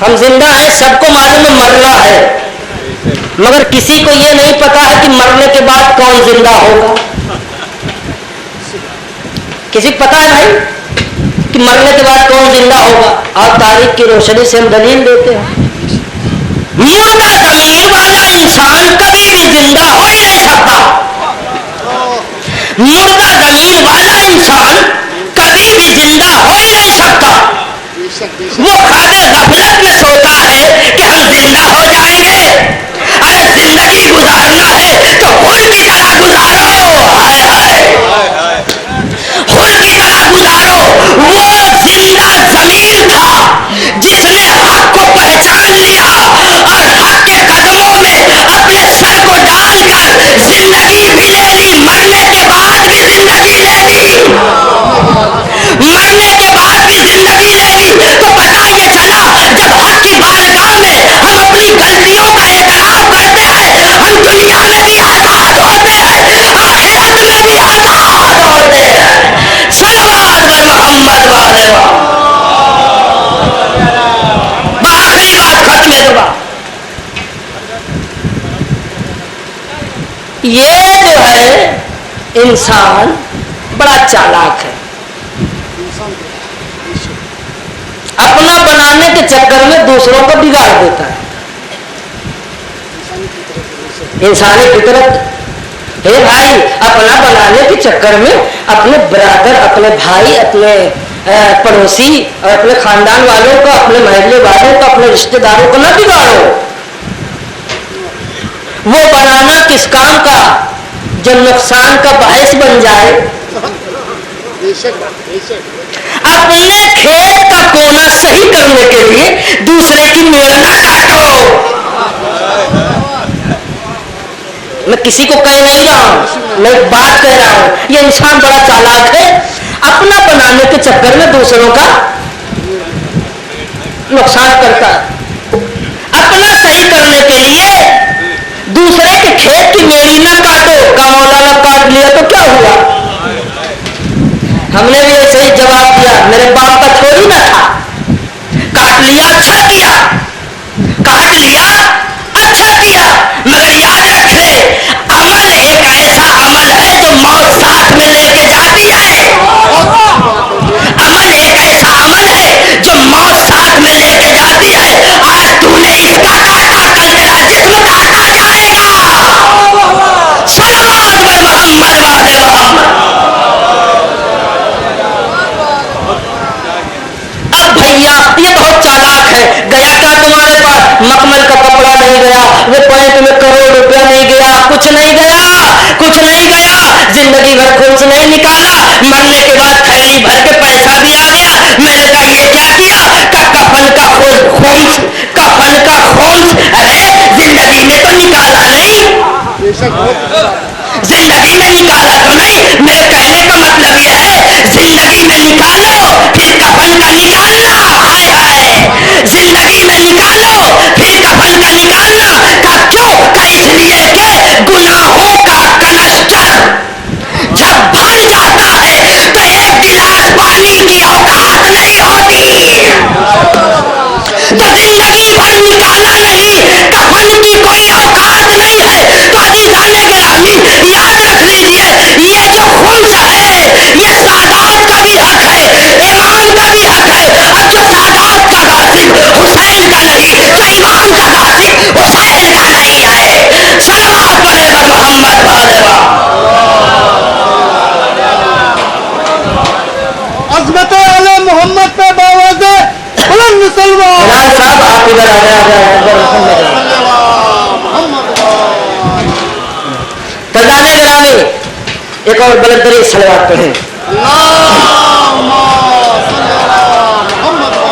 हम जिंदा हैं, सबको मालूम है मरना है, मगर किसी को ये नहीं पता है कि मरने के बाद कौन जिंदा होगा। किसी को पता है भाई कि मरने के बाद कौन जिंदा होगा? और तारीख की रोशनी से हम दलील देते हैं, मुर्दा जमीन वाला इंसान कभी भी जिंदा हो ही नहीं सकता। मुर्दा जमीन वाला इंसान कभी भी जिंदा हो ही नहीं सकता। वो ख्वाबे गफलत में सोता है कि हम जिंदा हो जाएंगे। अरे जिंदगी गुजारना है तो हुर की तरह गुजारो, हाय हाय हुर की तरह गुजारो। वो जिंदा जमीन था जिसने हक को पहचान लिया और हक के कदमों में अपने सर को डालकर जिंदगी भी ले ली, मरने के बाद भी जिंदगी ले ली, मरने के बाद भी जिंदगी ले ली। तो पता ये चला जब हक की बारगाह में हम अपनी गलतियों का इकरार करते हैं, हम दुनिया में भी आजाद होते हैं, आखिरत में भी आजाद होते हैं। सलवात बर मोहम्मद वाले आखिरी बात खत्म है दुआ। ये जो है इंसान बड़ा चालाक है, अपना बनाने के चक्कर में दूसरों को बिगाड़ देता है। इंसानी फितरत है भाई, अपना बनाने के चक्कर में अपने ब्रदर, अपने भाई, अपने पड़ोसी और अपने खानदान वालों को, अपने महल्ले वालों को, अपने रिश्तेदारों को न बिगाड़ो। वो बनाना किस काम का जो नुकसान का बायस बन जाए। अपने खेत का कोना सही करने के लिए दूसरे की मेड़ ना काटो। मैं किसी को कह नहीं रहा हूं, मैं एक बात कह रहा हूं, ये इंसान बड़ा चालाक है, अपना बनाने के चक्कर में दूसरों का नुकसान करता है। अपना सही करने के लिए दूसरे के खेत की मेड़ी ना काटो। काम वाला काट लिया तो क्या हुआ? हमने भी ऐसे ही जवाब दिया, मेरे बाप का थोड़ी ना था। काट लिया अच्छा किया, काट लिया अच्छा किया, मगर याद रखे अमल एक ऐसा अमल है जो मौत साथ में लेके जाती है। अमल एक ऐसा अमल है जो मौत साथ में लेके जाती है। आज तूने इसका काटा, कल तेरा जिस्म काटा जाएगा। सल्लल्लाहु अलैहि मोहम्मद वाले मोहम्मद। अब भैया ये बहुत चालाक है, गया क्या तुम्हारे पास? मखमल का कपड़ा नहीं गया, वो पैंट में करोड़ रुपया नहीं गया, कुछ नहीं गया, कुछ नहीं गया। जिंदगी भर खुर्स नहीं निकाला, मरने के बाद थैली भर के पैसा भी आ गया। मैंने कहा ये क्या किया? कफन का खोम्स, कफन का खोम्स। अरे जिंदगी में तो निकाला नहीं, जिंदगी में निकाला तो नहीं। मेरे कहने का मतलब यह है जिंदगी में निकालो फिर कफन का निकालना। हाय हाय जिंदगी में निकालो फिर कफन का निकालना। का क्यों? का इसलिए के गुनाहों का कनस्तर जब भर जाता है तो एक गिलास पानी की औकात नहीं होती। तो जिंदगी भर निकाला नहीं, कफन की कोई औकात नहीं है। तो अजीजाने एक और बुलंदरी सलवात पढ़ें।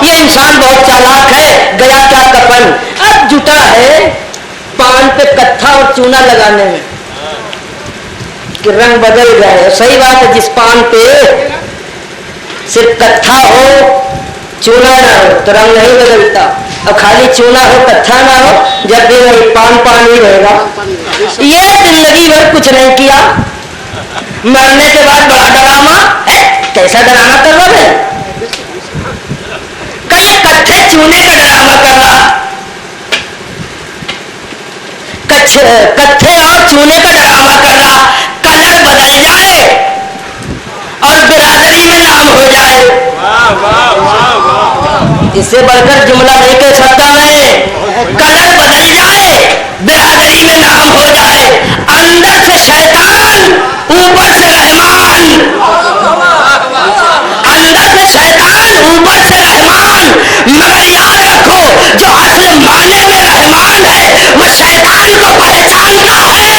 ये इंसान बहुत चालाक है, गया क्या कपन, अब जुटा है पान पे कत्था और चूना लगाने में कि रंग बदल गए। सही बात है, जिस पान पे सिर्फ कत्था हो चूना ना हो तो रंग नहीं बदलता, और खाली चूना हो कत्था ना हो जब भी वही पान पान ही रहेगा। ये जिंदगी भर कुछ नहीं किया, मरने के बाद बड़ा डरामा है। कैसा डरामा कर रहा है, कहीं कत्थे चूने का डरामा कर रहा, कत्थे और चूने का डरामा कर रहा, कलर बदल जाए और बिरादरी में नाम हो जाए। इससे बढ़कर जुमला नहीं कह सकता मैं। कलर बदल जाए, बिरादरी में नाम हो जाए, अंदर से शैतान ऊपर से रहमान, अंदर से शैतान ऊपर से रहमान। मगर याद रखो जो असल माने में रहमान है वो शैतान को पहचानता है,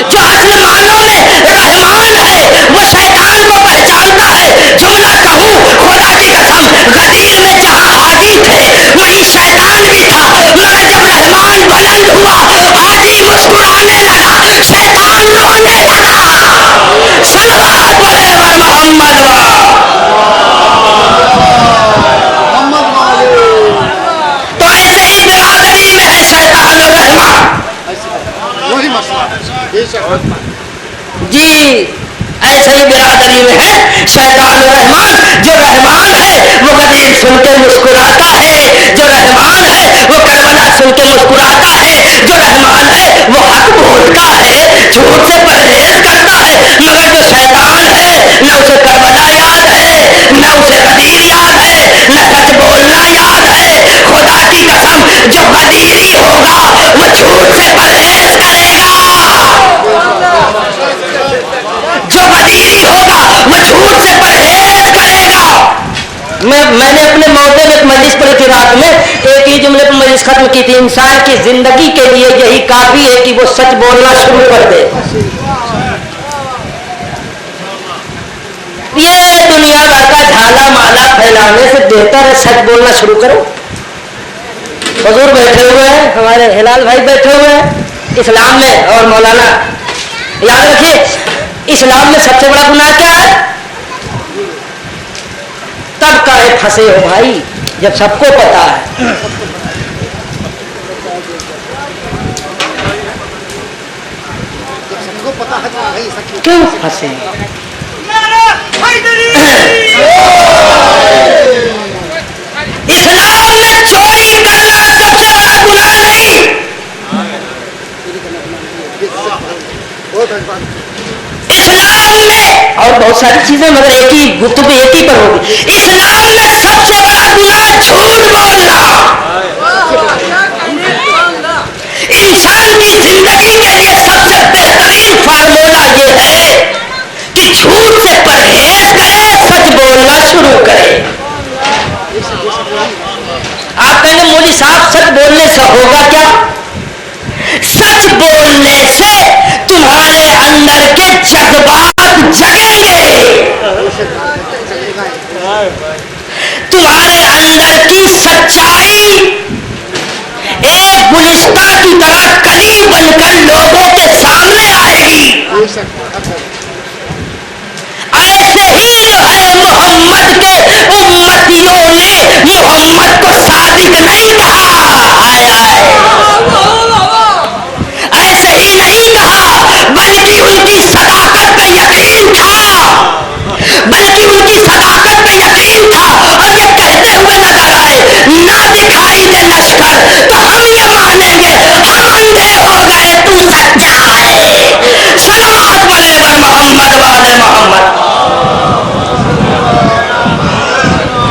जो असल मानों में रहमान है वो शैतान को पहचानता है। जुमला कहूँ खुदा की कसम, गदीर में जहाँ हाजी थे वहीं शैतान भी था, मगर जब रहमान बुलंद हुआ हाजी मुस्कुराने लगा, शैतान रोने लगा। सलवात पढ़े वर मोहम्मद तो ऐसे ही बिरादरी में है शैतान और रहमान। वही मसला जी ऐसे ही बिरादरी में है शैतान और रहमान। जो रहमान है वो गदीर सुन के मुस्कुराता है, जो रहमान है वो करबला सुन के मुस्कुराता है, जो रहमान है वो हक बोलता है, झूठ से परहेज करता है। मगर जो शैतान है न उसे करबला याद है, न उसे गदीर याद है, न सच बोलना याद है। खुदा की कसम जो गदीरी होगा वो झूठ से परहेज करेगा, जो गदीरी होगा वो झूठ से परहेज करेगा। मैंने अपने मौके में एक मजलिस पढ़ी थी रात में, एक ही जुमले पर मजलिस खत्म की थी। इंसान की जिंदगी के लिए यही काफी है कि वो सच बोलना शुरू कर दे। ये दुनिया भर का झाला माला फैलाने से बेहतर है सच बोलना शुरू करो। हुजूर बैठे हुए हैं, हमारे हिलाल भाई बैठे हुए हैं इस्लाम में, और मौलाना याद रखिए इस्लाम में सबसे बड़ा गुनाह क्या है? तब काहे फंसे हो भाई जब सबको पता है। सबको पता है तो नहीं सकते क्यों फंसे? इस्लाम में चोरी करना सबसे बड़ा गुनाह नहीं। इस्लाम में और बहुत सारी चीजें, मगर एक ही गुफ्तगू एक ही पर होगी। इस्लाम में सबसे बड़ा गुनाह झूठ बोलना। इंसान की जिंदगी के लिए सबसे बेहतरीन फार्मूला ये है कि झूठ से परहेज करे, सच बोलना शुरू करे। आप कहेंगे मौलवी साहब सच बोलने से होगा क्या? सच बोलने से तुम्हारे अंदर के जज्बात जगेंगे, तुम्हारे अंदर की सच्चाई एक गुलिस्ता की तरह कली बनकर लोगों के सामने आएगी। ऐसे ही जो है मोहम्मद के उम्मतियों ने मोहम्मद को सादिक नहीं कहा, ऐसे ही नहीं कहा, बल्कि उनकी सदाकत पे यकीन था, बल्कि उनकी सदाकत पे यकीन था। और ये कहते हुए नजर आए, ना दिखाई दे लश्कर तो हम ये मानेंगे, हम अंधे हो गए तू सच्चा है। सलवात पढ़े वर मोहम्मद वाले मोहम्मद।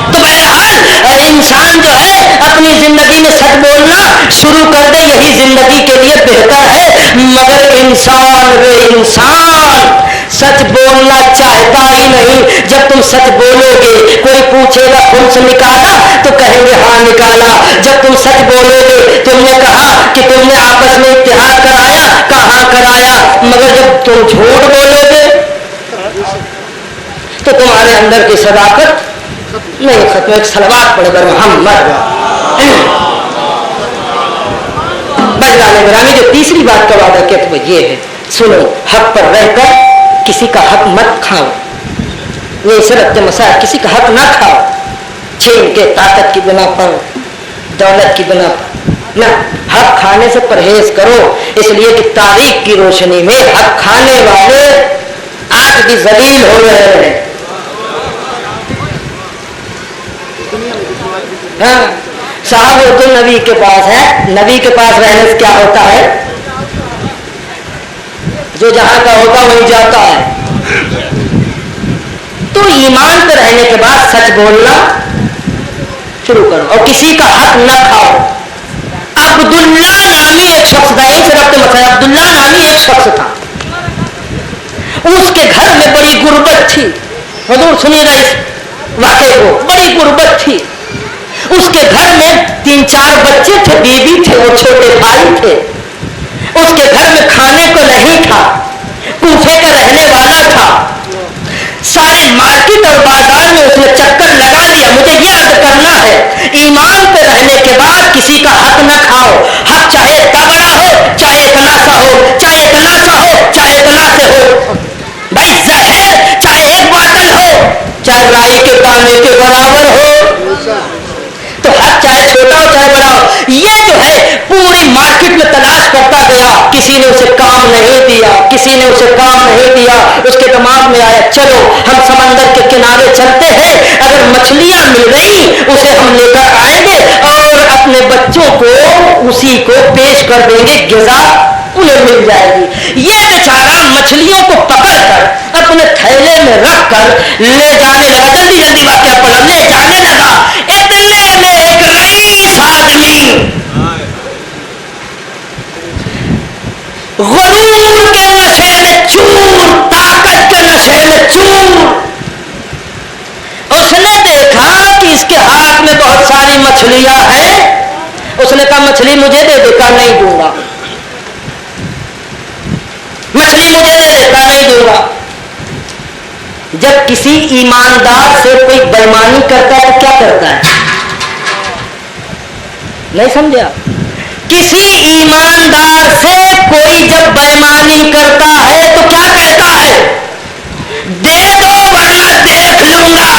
तो बहरहाल इंसान जो है अपनी जिंदगी में सच बोलना शुरू कर दे, यही जिंदगी के लिए बेहतर है। मगर इंसान वे इंसान सच बोलना चाहता ही नहीं। जब तुम सच बोलोगे कोई पूछेगा खून से निकाला तो कहेंगे हाँ निकाला। जब तुम सच बोलोगे, तुमने कहा कि तुमने आपस में इत्तेहाद कराया, कहाँ कराया, मगर जब तुम झूठ बोलोगे तो तुम्हारे अंदर की सदाकत नहीं खत्म। एक सलवात पढ़कर मोहम्मद बजराने ग्रामी जो तीसरी बात का वादा किया तो ये है, सुनो, हक पर रहकर किसी का हक मत खाओ। ये शरत मसाल, किसी का हक ना खाओ, छीन के ताकत की बिना पर, दौलत की बिना पर ना, हक खाने से परहेज करो। इसलिए कि तारीख की रोशनी में हक खाने वाले आज भी जलील हो रहे हैं। हाँ, साहब वो तो नबी के पास है, नबी के पास रहने से क्या होता है, जो जहां का होता वहीं जाता है। तो ईमान पर रहने के बाद सच बोलना शुरू करो और किसी का हक न खाओ। अब्दुल्ला नामी एक शख्स था, एक रब्त मसला, अब्दुल्ला नामी एक शख्स था, उसके घर में बड़ी गुर्बत थी। हुजूर सुनिएगा इस वाक़े को, बड़ी गुर्बत थी। उसके घर में 3-4 बच्चे थे, बीबी थे और छोटे भाई थे। उसके घर में खाने को नहीं था, कूफे का रहने वाला था। सारे मार्केट और बाजार में उसने चक्कर लगा लिया। मुझे ये अर्ज करना है, ईमान पे रहने के बाद किसी का हक न खाओ। हक चाहे तगड़ा हो, चाहे कलासा हो, चाहे कलासा हो, चाहे कलासे हो, भाई जहर चाहे एक बाटल हो, चाहे राई के दाने के बराबर हो। तो हक चाहे छोटा हो चाहे बड़ा हो। ये जो है पूरी मार्केट में तलाश करता गया, किसी ने उसे काम नहीं दिया, किसी ने उसे काम नहीं दिया। उसके दिमाग में आया, चलो हम समंदर के किनारे चलते हैं, अगर मछलियां मिल गई उसे हम लेकर आएंगे और अपने बच्चों को उसी को पेश कर देंगे, ग़िज़ा उन्हें मिल जाएगी। ये बेचारा मछलियों को पकड़कर अपने थैले में रखकर ले जाने लगा। जल्दी जल्दी वाक़या पढ़ो। ले जाने लगा, इतने में एक रईस आदमी गुरूर के नशे में चूर, ताकत के नशे में चूर, उसने देखा कि इसके हाथ में बहुत सारी मछलियां हैं। उसने कहा मछली मुझे दे दे, कहा नहीं दूंगा। मछली मुझे दे दे, कहा नहीं दूंगा। जब किसी ईमानदार से कोई बेईमानी करता है तो क्या करता है, नहीं समझा? किसी ईमानदार से कोई जब बेईमानी करता है तो क्या कहता है, दे दो वरना देख लूंगा।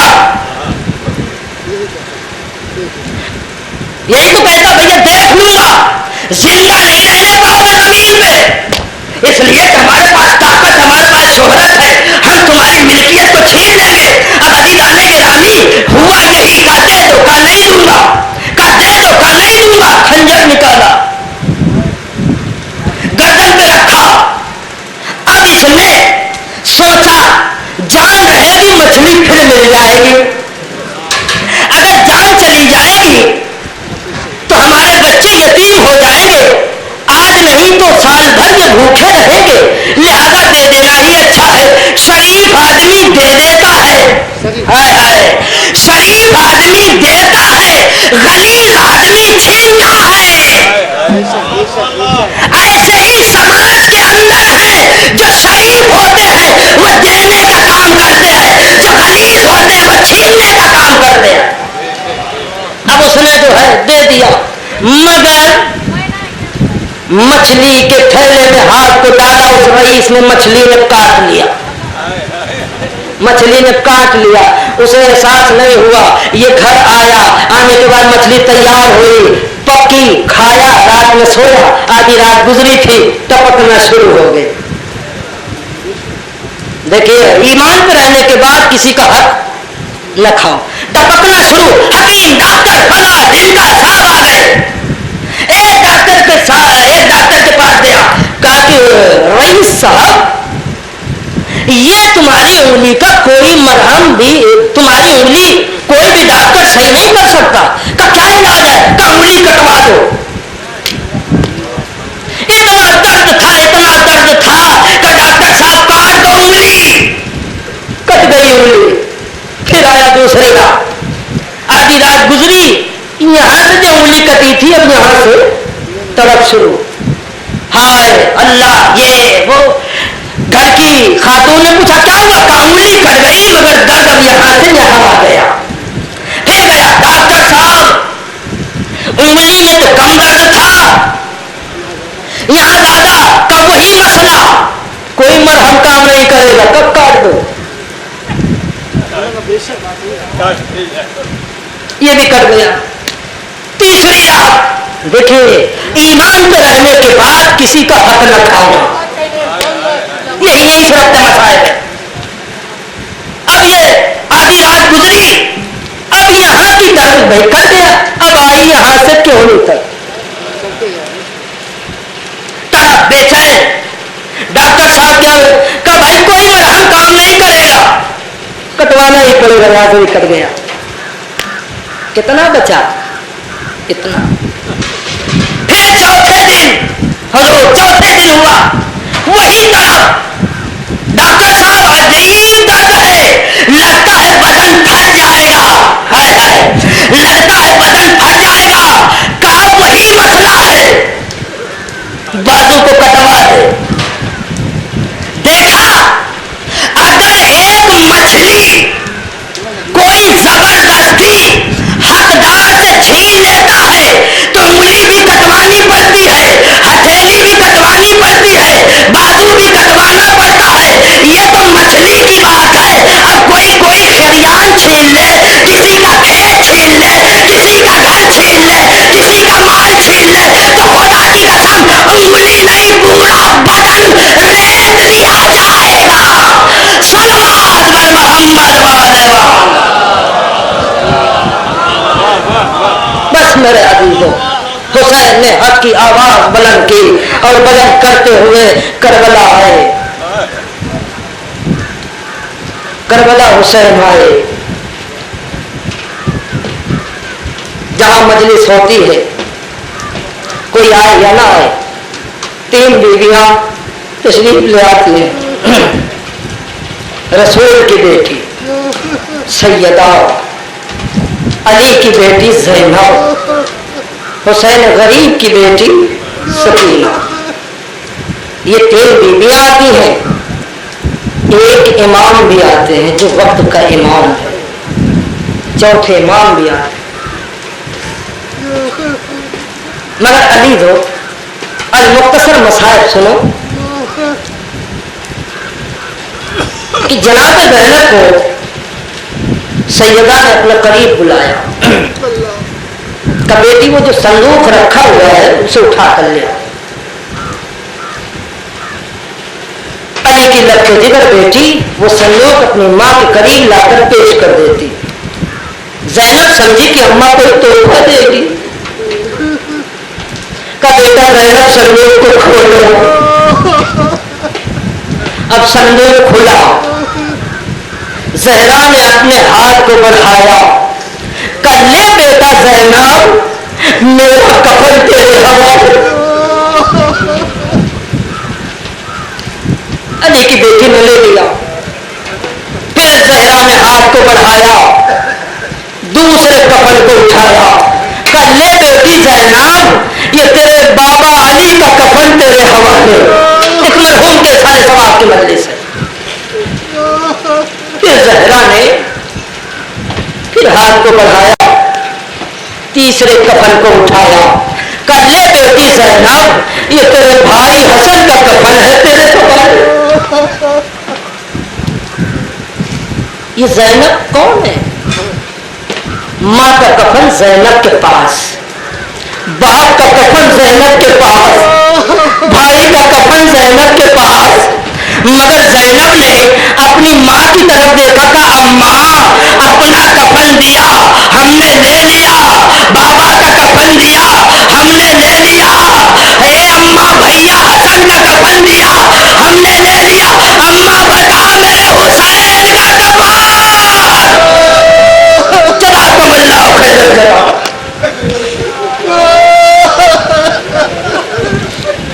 यही तो कहता, भैया देख लूंगा, जिंदा नहीं रहने पाओगे जमीन पे, इसलिए हमारे पास ताकत, हमारे पास शोहरत है, हम तुम्हारी मिल्कियत को छीन लेंगे। अब अजीज़ाने गिरामी हुआ यही, का दे दो, का नहीं दूंगा, का दे दो, का नहीं दूंगा। खंजर निकाला, गर्दन पे रखा। अब इसने सोचा जान रहेगी मछली फिर मिल जाएगी, अगर जान चली जाएगी तो हमारे बच्चे यतीम हो जाएंगे, आज नहीं तो साल भर ये भूखे रहेंगे, लिहाजा दे देना ही अच्छा है। शरीफ आदमी दे देता है, हाय हाय, शरीफ आदमी देता है, गलील आदमी छीनता है। ऐसे ही समाज के अंदर है, जो शरीफ होते हैं वो देने का काम करते हैं, जो गलील होते हैं वो छीनने का काम करते हैं। अब उसने जो है दे दिया, मगर मछली के थैले में हाथ को डाला, उस रईस ने मछली ने काट लिया, मछली ने काट लिया। उसे एहसास नहीं हुआ। ये घर आया, आने के बाद मछली तैयार हुई, पकी, खाया, रात में सोया, आधी रात गुजरी थी, टपकना शुरू हो गई। देखिए, ईमान पर रहने के बाद किसी का हक न खाओ। टपकना शुरू, हकीम, डॉक्टर, फला ढीका साहब आ गए। एक डॉक्टर के पास गया, कहा कि रईस साहब, ये तुम्हारी उंगली का कोई मरहम भी, तुम्हारी उंगली कोई भी डॉक्टर सही नहीं कर सकता। का क्या इलाज है? का उंगली कटवा दो। इतना दर्द था, इतना दर्द था कि डॉक्टर साहब काट दो उंगली। कट गई उंगली। फिर आया दूसरे का, आधी रात गुजरी, यहां से जो उंगली कटी थी अब यहां से तड़प शुरू। हाय अल्लाह, ये वो घर की खातून ने पूछा क्या हुआ, कहा उंगली कट गई मगर दर्द अब यहाँ से यहाँ आ गया। फिर गया डॉक्टर साहब, उंगली में तो कम दर्द था, यहाँ ज्यादा। कब वही मसला, कोई मरहम काम नहीं करेगा, कब काट दो, ये भी कट गया। तीसरी रात देखिए, ईमान पे रहने के बाद किसी का हक न खाना, यही शर्त मसाइल है। अब ये आधी रात गुजरी, अब यहाँ की तरफ भाई कर दिया, अब आई यहाँ से क्यों नहीं तक तड़प बेचैन। डॉक्टर साहब क्या कहा, भाई कोई मरहम काम नहीं करेगा, कटवाना ही पड़ेगा, यहाँ से भी कट गया। कितना बचा, इतना। फिर चौथे दिन हुआ वही तरफ, डॉक्टर साहब अजीब दर्द है, लगता है बदन फट जाएगा, हाय हाय, लगता है बदन फट जाएगा। कहा वही मसला है, बाजू को कटवा दे। देखा अगर एक मछली कोई जबरदस्ती हकदार से छीन लेता है तो उंगली भी कटवानी पड़ती है, हथेली भी कटवानी पड़ती है, बाजू भी कटवाना पड़ता है। ये तो मछली की बात है। अब कोई खरियान छीन ले, किसी का खेत छीन ले, किसी का घर छीन ले, किसी का माल छीन ले, तो खुदा की कसम उंगली नहीं पूरा बदन रेत लिया जाएगा। सल्लल्लाहु अलैहि मोहम्मद वाले बस मेरे अजीजों, हुसैन ने हक की आवाज बुलंद की और बुलंद करते हुए करबला आए, करबला हुसैन आए, जहां मजलिस होती है, कोई आए या ना आए, 3 बीवियां तशरीफ ले आती हैं। रसूल की बेटी सैयदा, अली की बेटी ज़ैनब, हुसैन गरीब की बेटी सकीना, ये 3 बीबियां आती हैं। एक इमाम भी आते हैं जो वक्त का इमाम है, चौथे इमाम भी आते हैं। मगर अली दो अल मुख्तसर मसाइल सुनो कि जनाब ज़ैनब को सैयदा ने अपने करीब बुलाया, का बेटी वो जो संदूक रखा हुआ है उसे उठा कर ले। अली की लक्ष्य जिगर बेटी वो संदूक अपनी माँ के करीब लाकर पेश कर देती। ज़ैनब समझी कि अम्मा को तोहफा देगी, का बेटा ज़ैनब संदूक को खोलो। अब संदूक खुला, ज़हरा ने अपने हाथ को बढ़ाया, कर ले बेटा ज़ैनब, मेरा कफन तेरे हवाले। अली की बेटी ने ले लिया। फिर ज़हरा ने हाथ को बढ़ाया, दूसरे कफन को उठाया, कर ले बेटी ज़ैनब, ये तेरे बाबा अली का कफन तेरे हवाले। एक मरहूम के सारे सवाब की मजलिस है। फिर ज़हरा ने फिर हाथ को बढ़ाया, तीसरे कफन को उठाया, कर ले बेटी ज़ैनब, ये तेरे भाई हसन का कफन है तेरे हवाले। ये ज़ैनब कौन है? माँ का कफन ज़ैनब के पास, बाप का कफन ज़ैनब के पास, भाई का कफन ज़ैनब के पास। मगर ज़ैनब ने अपनी माँ की तरफ देखा, कहा अम्मा अपना कफन दिया हमने ले लिया, बाबा का कफन दिया हमने ले लिया, हे अम्मा भैया हसन का कफन दिया हमने ले लिया, अम्मा बता मेरे हुसैन का कफन। चला कमल्ला खैर करा।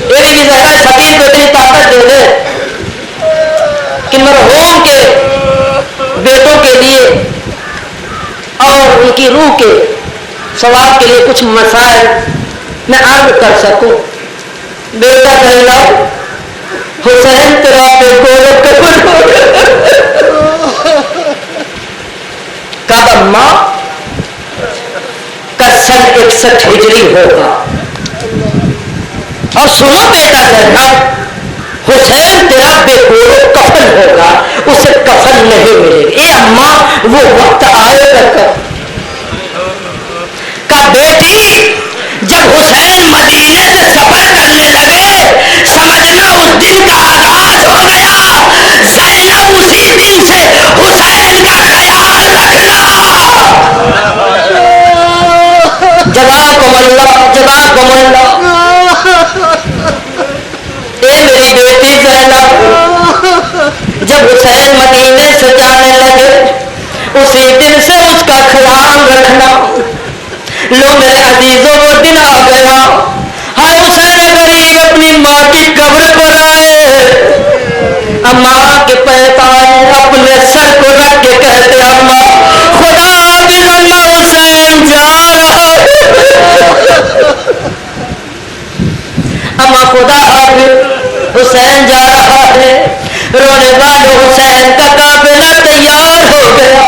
तेरी भी ज़हरा फकीर को इतनी ताकत दे दे कि मरहूम के बेटों के लिए और उनकी रूह के सवाब के लिए कुछ मसाइल मैं अर्ज कर सकूं। बेटा कहना हुसैन तेरा पे गोरो कफन होगा। कब अम्मा का सन 61 हिजरी होगा। और सुनो बेटा जैनब, हुसैन तेरा बेगोरो कफन होगा, उसे कफन नहीं मिलेगी। ए अम्मा वो वक्त आएगा का बेटी जब हुसैन मदीने से सफर करने लगे, समझना उस दिन का आगाज हो गया। ज़ैनब उसी दिन से हुसैन का ख्याल रखना। जज़ाकुमुल्लाह जज़ाकुमुल्लाह। ए मेरी बेटी ज़ैनब, जब हुसैन मदीने से जाने लगे, उसी दिन से उसका ख्याल रखना। लो मेरे अजीजों, वो दिन आ गया। हाय हुसैन गरीब अपनी माँ की कब्र पर आए, अम्मा के पैर आए, अपने सर को रख के कहते अम्मा खुदा हाफिज़, अम्मा हुसैन जा रहा है। अम्मा खुदा हाफिज़, हुसैन जा रहा है। रोने वाले हुसैन का काफिला तैयार हो गया।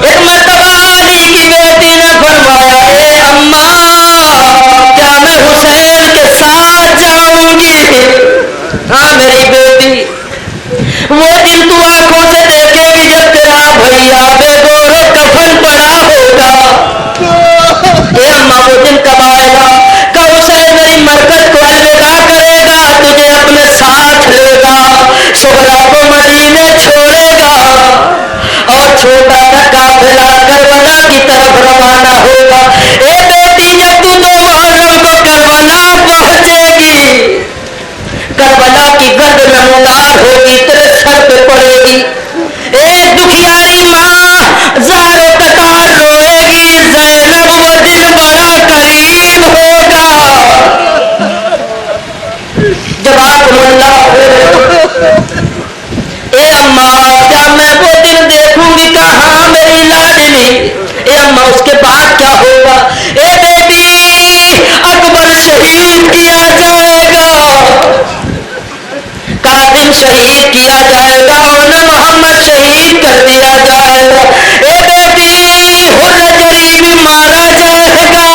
एक मरतबा अली की बेटी ने फरमाया, ए अम्मा क्या मैं हुसैन के साथ जाऊंगी? हाँ मेरी बेटी, वो दिन तू आंखों से देखेगी जब तेरा भैया बेगोरो कफन पड़ा होगा। ए अम्मा वो दिन कब आएगा? का हुसैन मेरी मरकत को अलविदा करेगा, तुझे अपने साथ लेगा, सुहरा को मदीने छोड़ेगा और छोटा सा काफिला करबला की तरफ रवाना होगा। ए बेटी जब तू 2 मुहर्रम को करबला पहुंचेगी, करबला की गर्द नमदार होगी, तेरे सर पे पड़ेगी। एक दुखियारी माँ ज़ारो कतार रोएगी। ज़ैनब वो दिन बड़ा करीब होगा। जज़ाकुमुल्लाह। ए अम्मा क्या मैं वो दिन देखूंगी? कहाँ मेरी लाडली? ए अम्मा उसके बाद क्या होगा? ए बेटी अकबर शहीद किया जाएगा, कासिम शहीद किया जाएगा और न मोहम्मद शहीद कर दिया जाएगा। ए बेटी हुर्रजरी भी मारा जाएगा।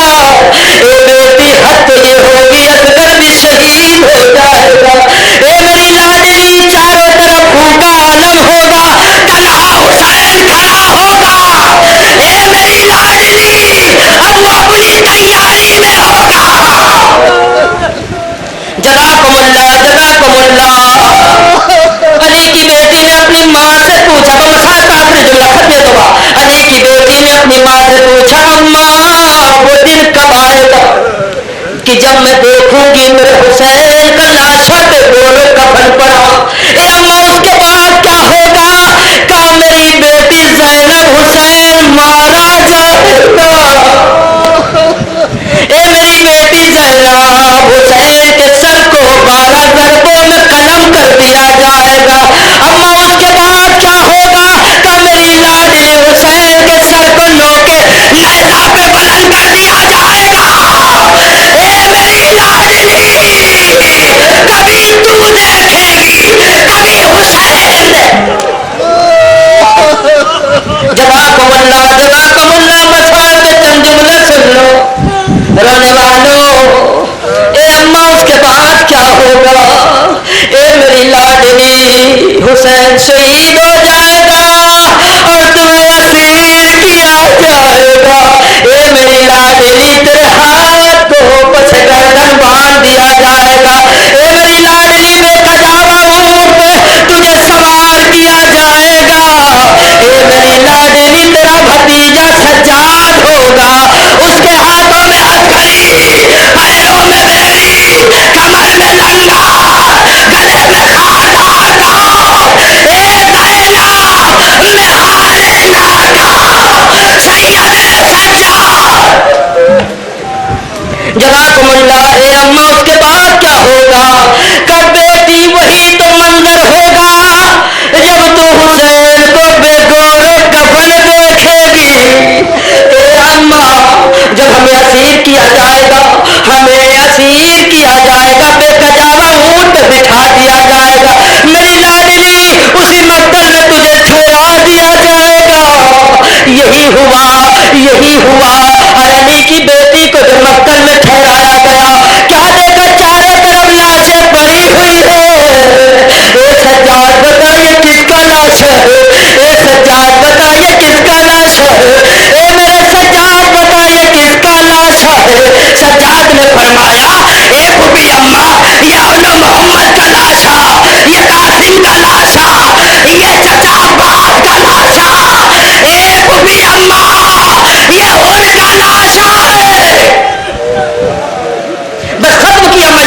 ए बेटी हद ये होगी असगर भी शहीद हो जाएगा। ए मेरी लाडली चारों तरफ भूखा आलम होगा, तन्हा हुसैन खड़ा होगा। ए मेरी लाडली अब वो अपनी तैयारी में होगा। जज़ाकुमुल्लाह जज़ाकुमुल्लाह। अली की बेटी ने अपनी माँ से पूछा, आखिरी जुमला खत्म हुआ। अली की बेटी ने अपनी माँ से पूछा, अम्मा वो दिन कब आएगा कि जब मैं देखूंगी मेरे हुसैन का लाशों पे गोरो कफन पड़ा? ए अम्मा उसके बाद क्या होगा? कहा मेरी बेटी ज़ैनब हुसैन मारा जाएगा। ए मेरी बेटी ज़ैनब हुसैन के सर को 12 ज़रबों में कलम कर दिया जाएगा। अम्मा उसके बाद क्या होगा? कहा मेरी लाडली हुसैन के सर को लोके लैला पे बुलंद कर दिया जाएगा। ए मेरी लाडली कभी तू देखेगी, कभी हुसैन। जज़ाकुमुल्लाह जज़ाकुमुल्लाह। मसाल के चंद जुमले सुन लो रोने वालों। ए अम्मा उसके बाद क्या होगा? ए मेरी लाडली हुसैन शहीद हो जाएगा और तुम्हें असीर किया जाएगा। ए मेरी लाडली तेरे हाथ को पछे गर्दन बांध दिया जाएगा। ए मेरी लाडली में कजावा ऊंट पे तुझे सवार किया जाएगा। ए मेरी लाडली तेरा भतीजा सज्जाद होगा, उसके हाथों में हथकड़ी, पैरों में बेड़ी, कमर में लंगा, गले में खारदार दांव। ए ज़ैनब में हारे नाका सैयदे सज्जाद। जज़ाकुमुल्लाह। ए अम्मा उसके बाद क्या होगा? कब बेटी वही तो मंजर होगा जब तू हुसैन को बेगोरो कफन देखेगी। ए अम्मा जब हमें असीर किया जाएगा, हमें असीर किया जाएगा, बेकजावा ऊंट पे बिठा दिया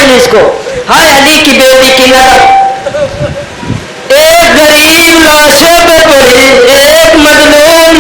مجلس کو. ہائے علی کی بیٹی کی نظر ایک غریب لاشوں پہ پڑی, ایک مظلوم